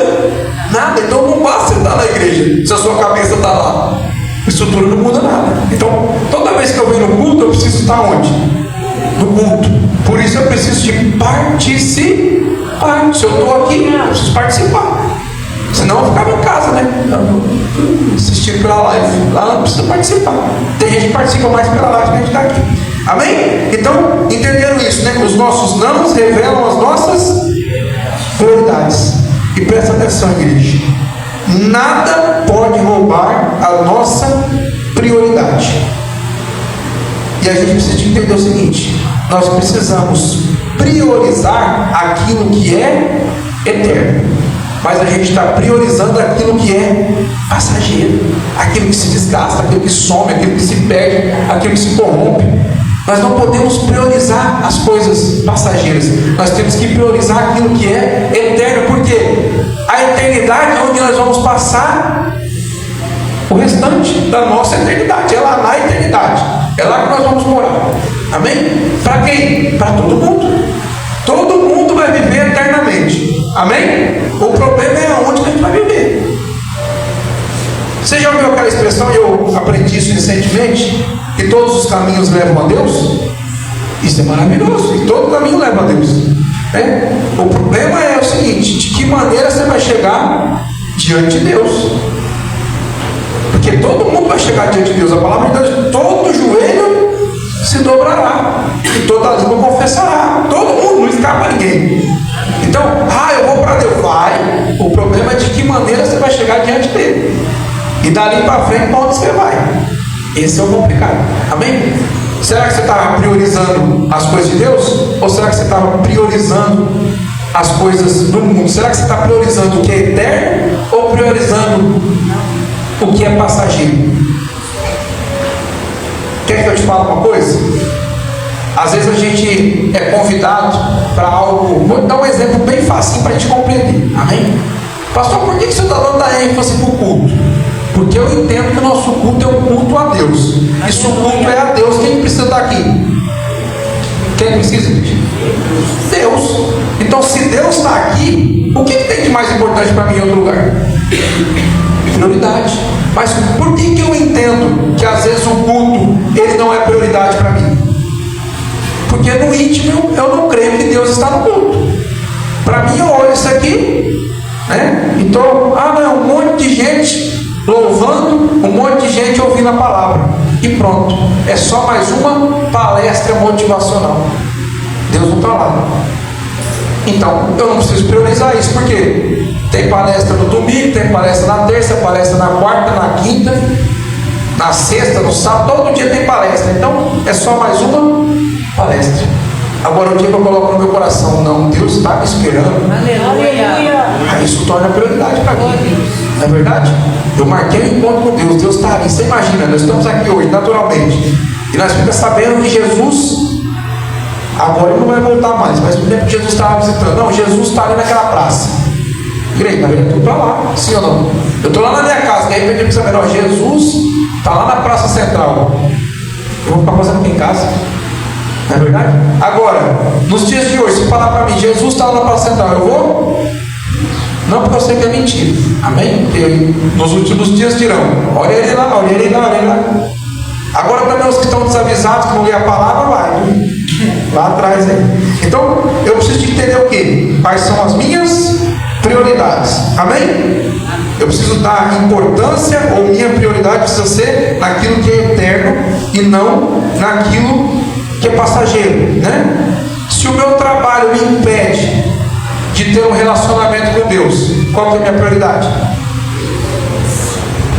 nada. Então não basta você estar na igreja se a sua cabeça está lá. A estrutura não muda nada. Então, toda vez que eu venho no culto, eu preciso estar onde? No culto. Por isso eu preciso de participar. Se eu estou aqui, eu preciso participar. Senão eu ficava em casa, né? Assistindo pela live. Lá não precisa participar. Tem gente que participa mais pela live que a gente está aqui. Amém? Então, entenderam isso, né? Os nossos nãos revelam as nossas prioridades. E presta atenção, igreja. Nada pode roubar a nossa prioridade. E a gente precisa entender o seguinte: nós precisamos priorizar aquilo que é eterno. Mas a gente está priorizando aquilo que é passageiro, aquilo que se desgasta, aquilo que some, aquilo que se perde, aquilo que se corrompe. Nós não podemos priorizar as coisas passageiras. Nós temos que priorizar aquilo que é eterno, porque a eternidade é onde nós vamos passar o restante da nossa eternidade. É lá na eternidade. É lá que nós vamos morar. Amém? Para quem? Para todo mundo. Todo mundo vai viver eternamente. Amém? O problema é aonde que a gente vai viver. Você já ouviu aquela expressão, e eu aprendi isso recentemente, que todos os caminhos levam a Deus? Isso é maravilhoso, e todo caminho leva a Deus. Né? O problema é o seguinte: de que maneira você vai chegar diante de Deus? Porque todo mundo vai chegar diante de Deus. A palavra de Deus: todo joelho se dobrará e toda língua confessará. Todo mundo, não escapa ninguém. Então, eu vou para Deus. Vai. O problema é de que maneira você vai chegar diante dele. E dali para frente, para onde você vai? Esse é o complicado. Amém? Será que você estava priorizando as coisas de Deus? Ou será que você estava priorizando as coisas do mundo? Será que você está priorizando o que é eterno? Ou priorizando o que é passageiro? Quer que eu te fale uma coisa? Às vezes a gente é convidado para algo. Vou dar um exemplo bem fácil para a gente compreender. Amém? Pastor, por que você está dando a ênfase para o culto? Porque eu entendo que o nosso culto é um culto a Deus. E se o culto é a Deus, quem precisa estar aqui? Quem precisa? Deus. Então, se Deus está aqui, o que tem de mais importante para mim em outro lugar? Prioridade. Mas por que eu entendo que às vezes o culto ele não é prioridade para mim? Porque no íntimo eu não creio que Deus está no culto. Para mim, eu olho isso aqui, né? Então, não é um monte de gente louvando, um monte de gente ouvindo a palavra, e pronto, é só mais uma palestra motivacional. Deus não está lá. Então eu não preciso priorizar isso, porque tem palestra no domingo, tem palestra na terça, palestra na quarta, na quinta, na sexta, no sábado, todo dia tem palestra. Então é só mais uma palestra. Agora o dia que eu coloco no meu coração, não, Deus está me esperando. Aleluia. Aí isso torna prioridade para mim. Não é verdade? Eu marquei um encontro com Deus. Deus está ali. Você imagina, nós estamos aqui hoje, naturalmente, e nós ficamos sabendo que Jesus, agora ele não vai voltar mais, mas no tempo que Jesus estava visitando, não, Jesus está ali naquela praça. Igreja, eu estou para lá, sim ou não? Eu estou lá na minha casa, de repente eu preciso saber, não, Jesus está lá na praça central. Eu vou ficar fazendo o que em casa? Não é verdade? Agora, nos dias de hoje, se falar para mim, Jesus está lá na praça central, eu vou? Não, porque eu sei que é mentira. Amém? Porque nos últimos dias dirão, olha ele lá, olha ele lá, olha ele lá. Agora também os que estão desavisados, que não lê a palavra, vai lá atrás aí. Então, eu preciso de entender o quê? Quais são as minhas prioridades. Amém? Eu preciso dar importância, ou minha prioridade precisa ser naquilo que é eterno e não naquilo que é passageiro, né? Se o meu trabalho me impede de ter um relacionamento com Deus, qual que é a minha prioridade?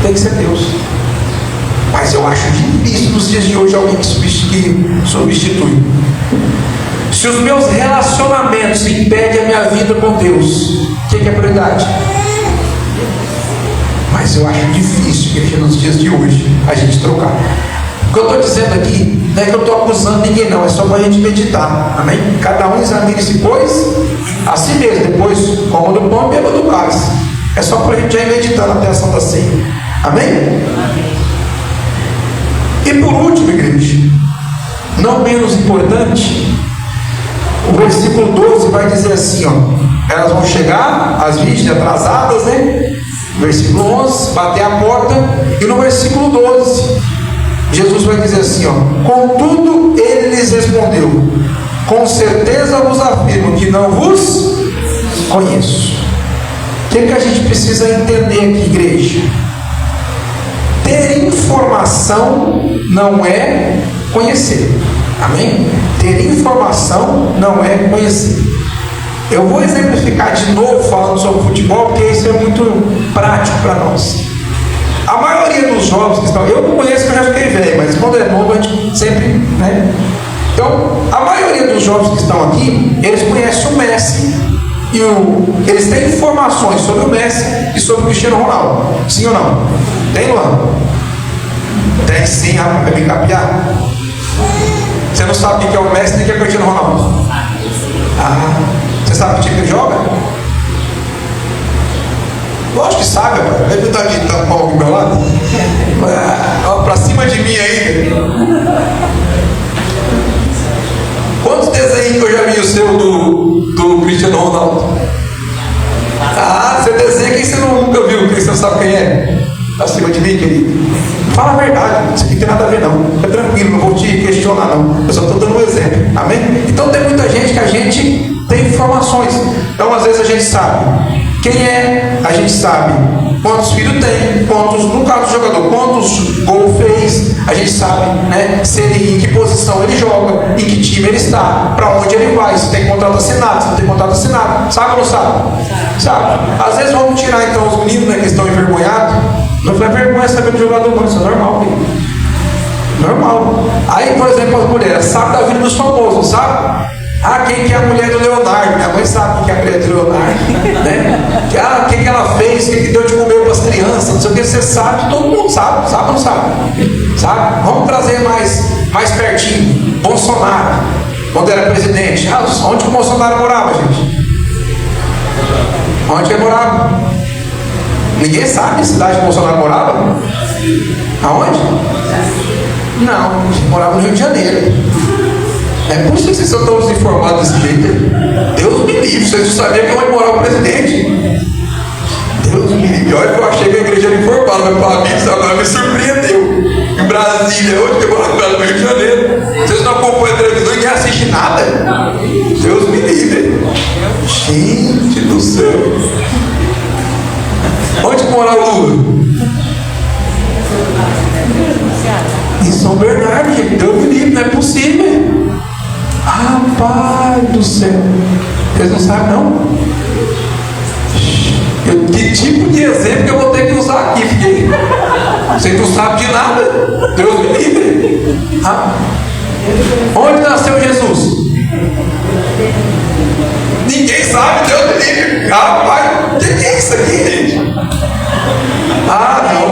Tem que ser Deus. Mas eu acho difícil nos dias de hoje alguém que substitui. Se os meus relacionamentos impedem a minha vida com Deus, o que é prioridade? Mas eu acho difícil que nos dias de hoje a gente trocar. O que eu estou dizendo aqui não é que eu estou acusando ninguém, não, é só para a gente meditar. Amém? Cada um examine-se, pois, a si mesmo, depois coma do pão e beba do cálice. É só para a gente já ir meditando até a Santa Ceia. Amém? Amém. E por último, igreja, não menos importante, o versículo 12 vai dizer assim, ó, elas vão chegar, as virgens atrasadas, né? Versículo 11, bater a porta, e no versículo 12, Jesus vai dizer assim, ó, contudo ele lhes respondeu, com certeza vos afirmo que não vos conheço. O que a gente precisa entender aqui, igreja? Ter informação não é conhecer. Amém? Ter informação não é conhecer. Eu vou exemplificar de novo falando sobre futebol, porque isso é muito prático para nós. A maioria dos jovens que estão... Eu não conheço, porque eu já fiquei velho, mas quando é novo a gente sempre... né? Então, a maioria dos jovens que estão aqui, eles conhecem o Messi. Eles têm informações sobre o Messi e sobre o Cristiano Ronaldo. Sim ou não? Tem, Luan? Tem sim, rapaz, vai me capiar. Você não sabe o que é o Messi nem o que é o Cristiano Ronaldo? Você sabe que time que ele joga? Lógico que sabe, rapaz. Vai tentar de tampar o meu lado? Pra cima de mim aí. Quantos desenhos que eu já vi o seu do Cristiano Ronaldo? Você desenha quem você nunca viu, quem você não sabe quem é. Pra cima de mim, querido. Fala a verdade, isso aqui não tem nada a ver não. É tranquilo, não vou te questionar não. Eu só estou dando um exemplo. Amém? Então tem muita gente que a gente tem informações. Então às vezes a gente sabe quem é, a gente sabe quantos filhos tem, quantos, no caso do jogador, quantos gols fez, a gente sabe, né, se ele, em que posição ele joga, em que time ele está, para onde ele vai, se tem contrato assinado, se não tem contrato assinado, sabe ou não sabe? Sabe? Às vezes vamos tirar então os meninos, né, que estão envergonhados, não foi vergonha saber do jogador, não, isso é normal, filho. Normal. Aí, por exemplo, as mulheres sabem da vida dos famosos, sabe? Quem que é a mulher do Leonardo? Minha mãe sabe quem é a mulher do Leonardo, né? Quem que ela fez, o que deu de comer para as crianças, não sei o que, você sabe, todo mundo sabe, sabe ou não sabe? Sabe? Vamos trazer mais pertinho. Bolsonaro, quando era presidente, onde que o Bolsonaro morava, gente? Onde que ele morava? Ninguém sabe a cidade que o Bolsonaro morava? Aonde? Não, ele morava no Rio de Janeiro. É por isso que vocês estão todos informados desse jeito. Deus me livre, vocês não sabiam que eu ia morar o presidente. Deus me livre, olha que eu achei que a igreja era informada, mas para mim agora me surpreendeu. Em Brasília, hoje que eu moro no Rio de Janeiro. Vocês não acompanham a televisão e ninguém assiste nada. Deus me livre. Gente do céu. Onde mora o Lula? Em São Bernardo, gente. Deus me livre, não é possível. Rapaz do céu. Vocês não sabem não? Que tipo de exemplo que eu vou ter que usar aqui? Porque vocês não sabem de nada. Deus me livre. Onde nasceu Jesus? Ninguém sabe, Deus me livre. Rapaz, o que é isso aqui, gente? Não.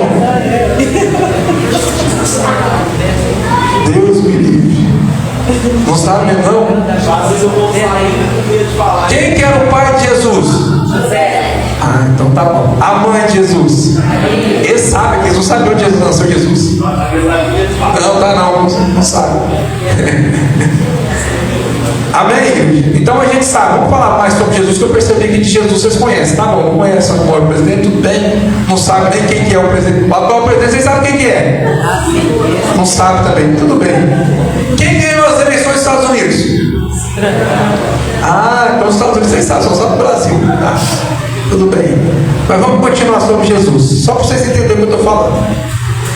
Deus me livre. Não sabe mesmo não? Quem que era o pai de Jesus? Então tá bom. A mãe de Jesus. Eles sabem, eles não sabem onde Jesus nasceu Jesus. Não sabe. Amém? Então a gente sabe. Vamos falar mais sobre Jesus, que eu percebi que de Jesus vocês conhecem. Tá bom, não conhecem onde mora o presidente, tudo bem. Não sabe nem quem que é o presidente. O atual presidente, vocês sabem quem que é? Não sabe também, tudo bem. Quem ganhou as eleições dos Estados Unidos? Então os Estados Unidos vocês sabem, só sabe o Brasil. Tudo bem. Mas vamos continuar sobre Jesus, só para vocês entenderem o que eu estou falando.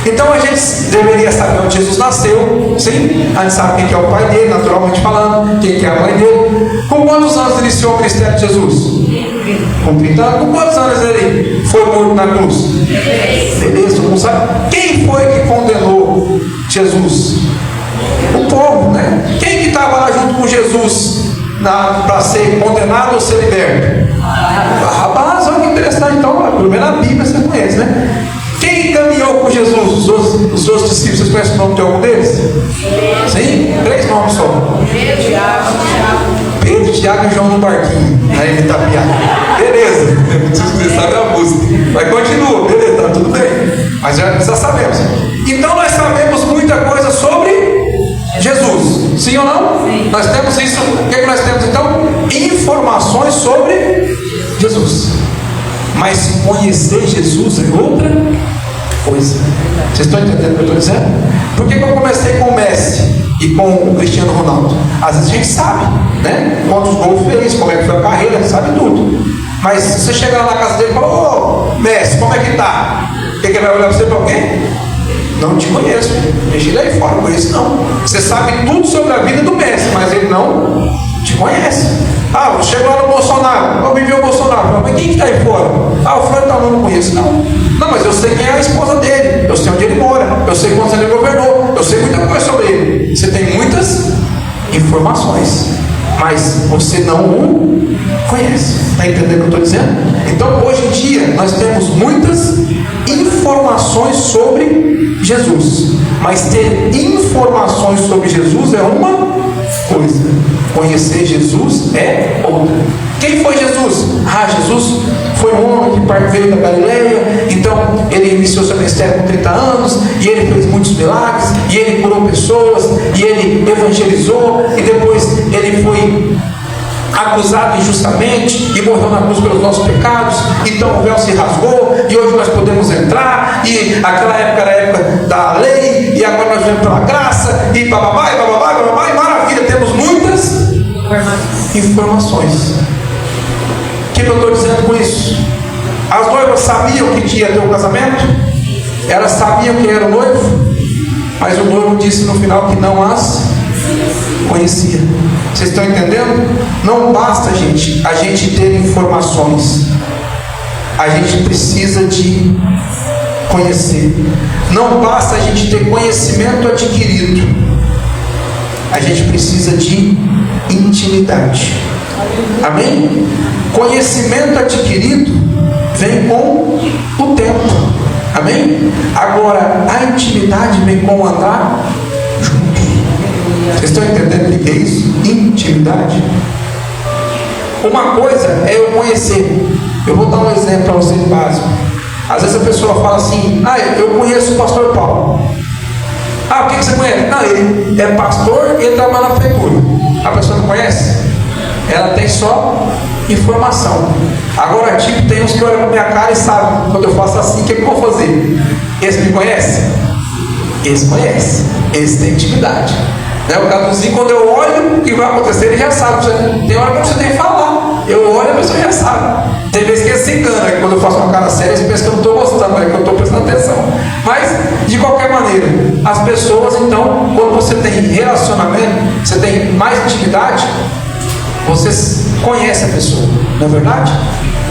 Então a gente deveria saber onde Jesus nasceu, sim? A gente sabe quem que é o pai dele, naturalmente falando, quem que é a mãe dele. Com quantos anos iniciou o ministério de Jesus? Com 30 anos. Com quantos anos ele foi morto na cruz? Beleza, todo mundo sabe. Quem foi que condenou Jesus? O povo, né? Quem que estava lá junto com Jesus para ser condenado ou ser liberto? Barrabás. Olha que interessante. Então, pelo menos a Bíblia você conhece, né? Quem caminhou com Jesus? Os outros discípulos, vocês conhecem o nome de algum deles? Sim? 3 nomes só. Pedro, Tiago e João no barquinho. Aí ele tá piada. Beleza. Vocês sabem a música. Mas continua, beleza, tá tudo bem. Mas já sabemos. Então nós sabemos muita coisa sobre Jesus. Sim ou não? Sim. Nós temos isso. O que nós temos então? Informações sobre Jesus. Mas conhecer Jesus é outra coisa. Vocês estão entendendo o que eu estou dizendo? Por que eu comecei com o Messi e com o Cristiano Ronaldo? Às vezes a gente sabe, né? Quantos gols fez, como é que foi a carreira, sabe tudo. Mas se você chegar lá na casa dele e falar: Messi, como é que tá? O que ele vai olhar para você? Para alguém? Não te conheço. Deixa ele aí fora, não conheço não. Você sabe tudo sobre a vida do Messi, mas ele não te conhece. Chegou lá no Bolsonaro. Eu vi o Bolsonaro. Mas quem que está aí fora? O fulano tá, não conheço não. Não, mas eu sei quem é a esposa dele. Eu sei onde ele mora. Eu sei quantos anos ele governou. Eu sei muita coisa sobre ele. Você tem muitas informações, mas você não o conhece. Está entendendo o que eu estou dizendo? Então, hoje em dia, nós temos muitas informações sobre Jesus. Mas ter informações sobre Jesus é uma coisa. Conhecer Jesus é outra. Quem foi Jesus? Jesus foi um homem que veio da Galileia, então ele iniciou seu ministério com 30 anos, e ele fez muitos milagres, e ele curou pessoas, e ele evangelizou, e depois ele foi acusado injustamente e morreu na cruz pelos nossos pecados, então o véu se rasgou e hoje nós podemos entrar, e aquela época era a época da lei, e agora nós vemos pela graça, e bababá, e maravilha, temos muitas informações. O que eu estou dizendo com isso? As noivas sabiam que ia ter um casamento, elas sabiam quem era o noivo, mas o noivo disse no final que não as conhecia. Vocês estão entendendo? Não basta, gente, a gente ter informações, a gente precisa de conhecer. Não basta a gente ter conhecimento adquirido, a gente precisa de intimidade. Amém? Conhecimento adquirido vem com o tempo. Amém? Agora, a intimidade vem com andar junto. Vocês estão entendendo o que é isso? Intimidade. Uma coisa é eu conhecer. Eu vou dar um exemplo para vocês básico. Às vezes a pessoa fala assim: eu conheço o pastor Paulo. O que você conhece? Ele é pastor e ele trabalha na prefeitura. A pessoa não conhece? Ela tem só informação. Agora, tem uns que olham para minha cara e sabem, quando eu faço assim, o que eu vou fazer? Esse me conhece? Esse conhece. Esse tem intimidade. O Caduzinho, quando eu olho o que vai acontecer, ele já sabe. Tem hora que você tem que falar. Eu olho, a pessoa já sabe. Tem vezes que ele se engana, que quando eu faço uma cara séria, eles pensam que eu não estou gostando, é que eu estou prestando atenção. Mas, de qualquer maneira, as pessoas, então, quando você tem relacionamento, você tem mais intimidade, você conhece a pessoa, não é verdade?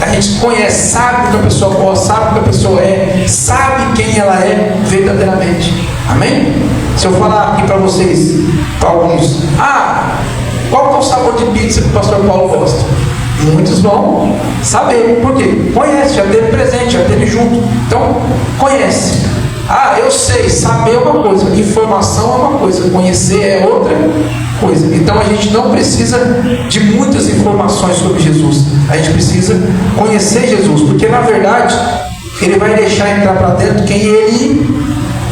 A gente conhece, sabe o que a pessoa gosta, sabe o que a pessoa é, sabe quem ela é verdadeiramente. Amém? Se eu falar aqui para vocês, para alguns, qual que é o sabor de pizza que o pastor Paulo gosta? Muitos vão saber, por quê? Conhece, já teve presente, já teve junto. Então, conhece. Eu sei, saber é uma coisa, informação é uma coisa, conhecer é outra coisa. Então a gente não precisa de muitas informações sobre Jesus, a gente precisa conhecer Jesus, porque na verdade ele vai deixar entrar para dentro quem ele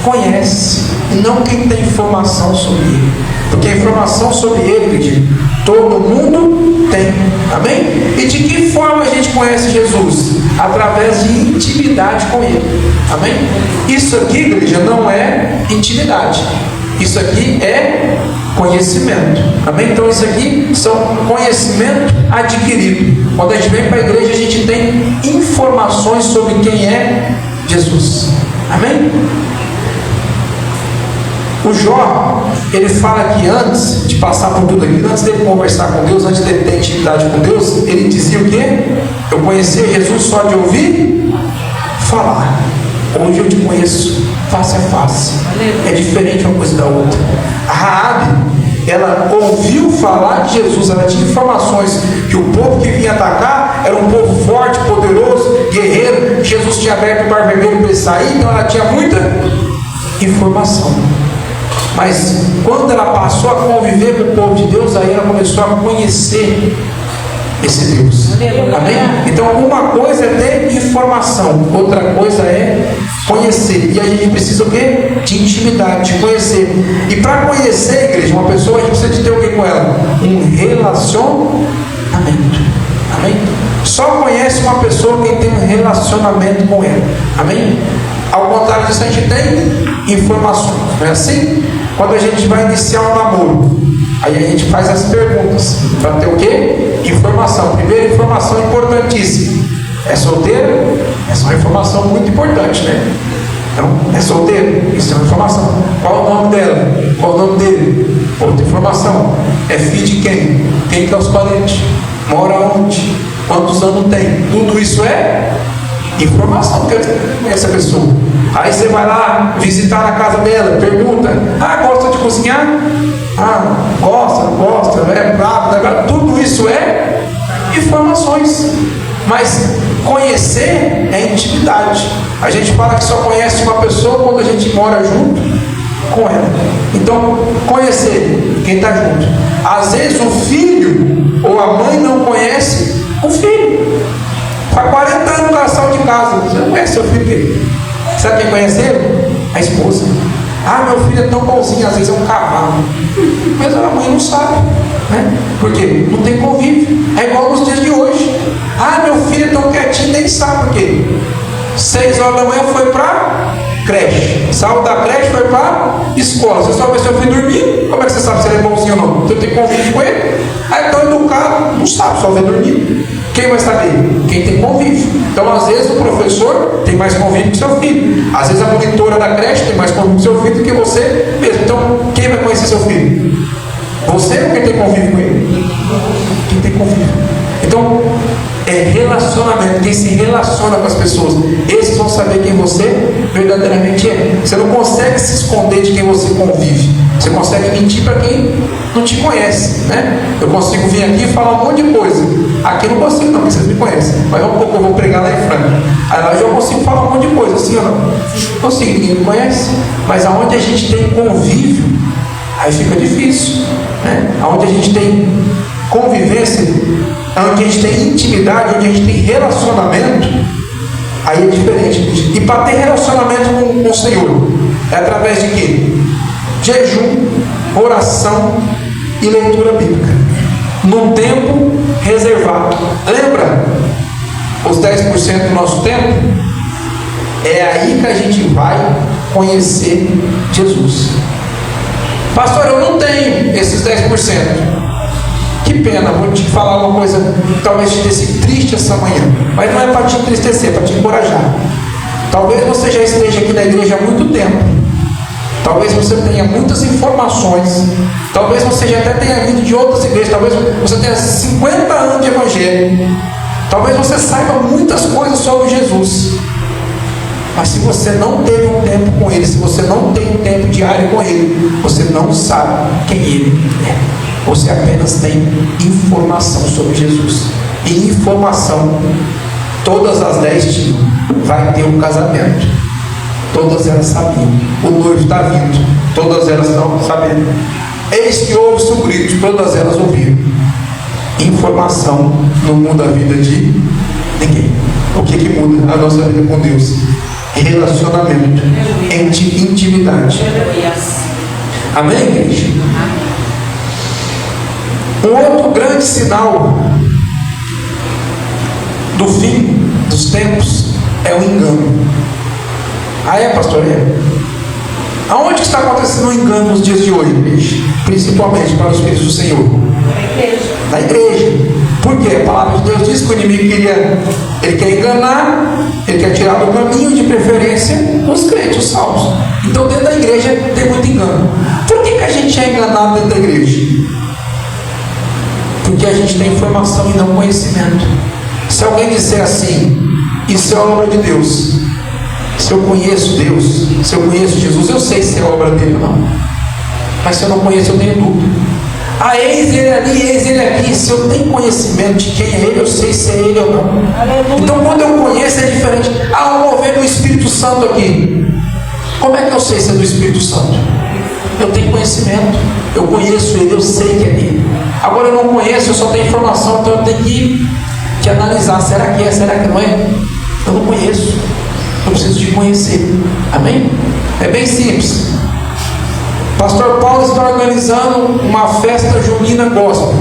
conhece, e não quem tem informação sobre ele, porque a informação sobre ele, todo mundo tem. Amém? E de que forma a gente conhece Jesus? Através de intimidade com ele. Amém? Isso aqui, igreja, não é intimidade, isso aqui é conhecimento. Amém? Então isso aqui são conhecimento adquirido. Quando a gente vem para a igreja, a gente tem informações sobre quem é Jesus. Amém? O Jó, ele fala que antes de passar por tudo aquilo, antes dele conversar com Deus, antes dele ter intimidade com Deus, ele dizia o quê? Eu conhecia Jesus só de ouvir falar. Hoje eu te conheço face a face. É diferente uma coisa da outra. A Raabe, ela ouviu falar de Jesus, ela tinha informações que o povo que vinha atacar era um povo forte, poderoso, guerreiro. Jesus tinha aberto o mar vermelho para ele sair, então ela tinha muita informação. Mas quando ela passou a conviver com o povo de Deus, aí ela começou a conhecer esse Deus. Amém? Então uma coisa é ter informação, outra coisa é conhecer. E a gente precisa o quê? De intimidade, de conhecer. E para conhecer, igreja, uma pessoa, a gente precisa de ter o que com ela? Um relacionamento. Amém? Só conhece uma pessoa quem tem um relacionamento com ela. Amém? Ao contrário disso, a gente tem informações. Não é assim? Quando a gente vai iniciar um namoro, aí a gente faz as perguntas para ter o quê? Informação. Primeira informação importantíssima: é solteiro? Essa é uma informação muito importante, né? Então, é solteiro? Isso é uma informação. Qual o nome dela? Qual o nome dele? Outra informação: é filho de quem? Quem que é os parentes? Mora onde? Quantos anos tem? Tudo isso é informação que essa pessoa. Aí você vai lá visitar na casa dela, pergunta: gosta de cozinhar? Gosta, é bravo, tudo isso é informações. Mas conhecer é intimidade. A gente fala que só conhece uma pessoa quando a gente mora junto com ela. Então, conhecer quem está junto. Às vezes o filho ou a mãe não conhece Um filho. Faz 40 anos que ela saiu de casa. Você não conhece seu filho dele. Sabe quem conhece ele? A esposa. Ah, meu filho é tão bonzinho, às vezes é um cavalo. Mas a mãe não sabe, né? Por quê? Não tem convívio. É igual nos dias de hoje. Ah, meu filho é tão quietinho, nem sabe por quê. 6 horas da manhã foi para creche. Saiu da creche, foi para escola. Você só vê seu filho dormindo. Como é que você sabe se ele é bonzinho ou não? Você tem convívio com ele. Aí tão educado, não sabe, só vê dormindo. Quem vai saber? Quem tem convívio. Então, às vezes, o professor tem mais convívio que seu filho. Às vezes, a monitora da creche tem mais convívio com seu filho do que você mesmo. Então, quem vai conhecer seu filho? Você ou quem tem convívio com ele? Quem tem convívio. Então, é relacionamento. Quem se relaciona com as pessoas, esses vão saber quem você verdadeiramente é. Você não consegue se esconder de quem você convive. Você consegue mentir para quem não te conhece, né? Eu consigo vir aqui e falar um monte de coisa. Aqui eu não consigo não, porque vocês me conhecem. Mas um pouco eu vou pregar lá em Franca. Aí lá eu já consigo falar um monte de coisa, assim ou não? Consigo, ninguém me conhece. Mas aonde a gente tem convívio, aí fica difícil, né? Aonde a gente tem convivência, onde a gente tem intimidade, onde a gente tem relacionamento, aí é diferente. E para ter relacionamento com o Senhor, é através de quê? Jejum, oração e leitura bíblica. No tempo reservado. Lembra? Os 10% do nosso tempo? É aí que a gente vai conhecer Jesus. Pastor, eu não tenho esses 10%. Que pena, vou te falar uma coisa que talvez te deixe triste essa manhã. Mas não é para te entristecer, é para te encorajar. Talvez você já esteja aqui na igreja há muito tempo. Talvez você tenha muitas informações. Talvez você já até tenha vindo de outras igrejas. Talvez você tenha 50 anos de evangelho. Talvez você saiba muitas coisas sobre Jesus. Mas se você não teve um tempo com Ele, se você não tem um tempo diário com Ele, você não sabe quem Ele é. Você apenas tem informação sobre Jesus. E informação, todas as 10 tinham. Vai ter um casamento. Todas elas sabiam. O noivo está vindo. Todas elas estão sabendo. Eis que ouve-se o grito. Todas elas ouviram. Informação não muda a vida de ninguém. O que muda a nossa vida com Deus? Relacionamento, intimidade. Amém, igreja? Um outro grande sinal do fim dos tempos é o engano. Ah, é, pastor? É. Aonde está acontecendo o engano nos dias de hoje, igreja? Principalmente para os filhos do Senhor. Na igreja. Por quê? A palavra de Deus diz que o inimigo quer enganar, ele quer tirar do caminho, de preferência, os crentes, os salvos. Então, dentro da igreja tem muito engano. Por que a gente é enganado dentro da igreja? Porque a gente tem informação e não conhecimento. Se alguém disser assim, isso é obra de Deus. Se eu conheço Deus, se eu conheço Jesus, eu sei se é obra dele ou não. Mas se eu não conheço, eu tenho dúvida. Ah, eis ele ali, eis ele aqui. Se eu tenho conhecimento de quem é ele, eu sei se é ele ou não. Então, quando eu conheço, é diferente. Ah, o mover do Espírito Santo aqui. Como é que eu sei se é do Espírito Santo? Eu tenho conhecimento. Eu conheço ele, eu sei que é ele. Agora eu não conheço, eu só tenho informação, então eu tenho que analisar. Será que é? Será que não é? Eu não conheço. Eu preciso de conhecer. Amém? É bem simples. Pastor Paulo está organizando uma festa junina gospel.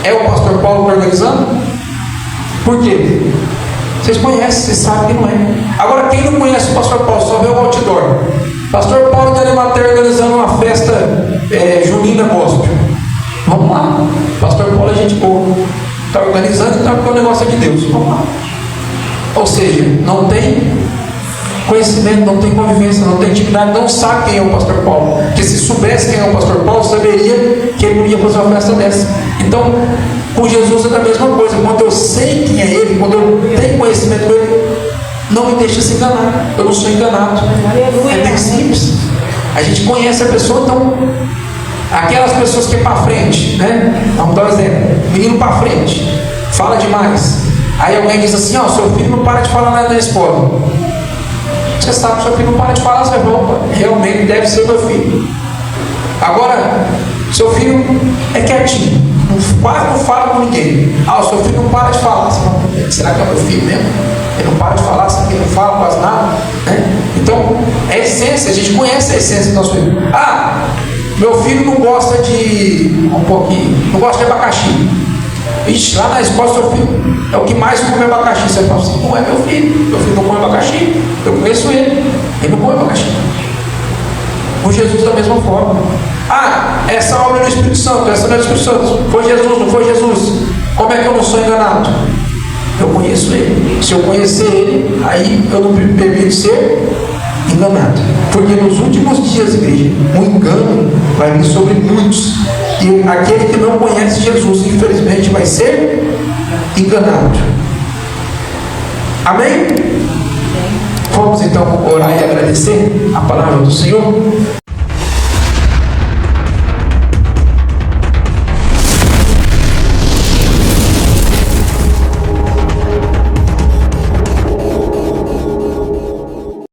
É o pastor Paulo que está organizando? Por quê? Vocês conhecem, vocês sabem que não é. Agora, quem não conhece o pastor Paulo, só vê o outdoor. Pastor Paulo de Arimateia organizando uma festa junina gospel. Vamos lá. Pastor Paulo é gente boa. Está organizando, então porque o negócio é de Deus. Vamos lá. Ou seja, não tem conhecimento, não tem convivência, não tem intimidade, não sabe quem é o pastor Paulo. Porque se soubesse quem é o pastor Paulo, saberia que ele não ia fazer uma festa dessa. Então, com Jesus é a mesma coisa. Quando eu sei quem é ele, quando eu tenho conhecimento dele, não me deixa se enganar. Eu não sou enganado. É bem simples. A gente conhece a pessoa, então aquelas pessoas que é para frente, né? Vamos dar um exemplo. Menino para frente, fala demais. Aí alguém diz assim, ó, seu filho não para de falar nada na escola. Você sabe que seu filho não para de falar, você vai, opa, realmente deve ser meu filho. Agora, seu filho é quietinho, quase não fala com ninguém. O seu filho não para de falar. Você fala, será que é meu filho mesmo? Ele não para de falar, será que ele não fala quase nada? Então, é a essência, a gente conhece a essência do nosso filho. Meu filho não gosta de não gosta de abacaxi. Ixi, lá na escola seu filho é o que mais come abacaxi. Você fala assim, não é meu filho não come abacaxi. Eu conheço ele não come abacaxi. Com Jesus da mesma forma. Essa obra do Espírito Santo, essa não é do Espírito Santo, foi Jesus, não foi Jesus. Como é que eu não sou enganado? Eu conheço ele. Se eu conhecer ele, aí eu não me permito ser enganado. Porque nos últimos dias, igreja, o engano vai vir sobre muitos. E aquele que não conhece Jesus, infelizmente, vai ser enganado. Amém? Vamos então orar e agradecer a palavra do Senhor.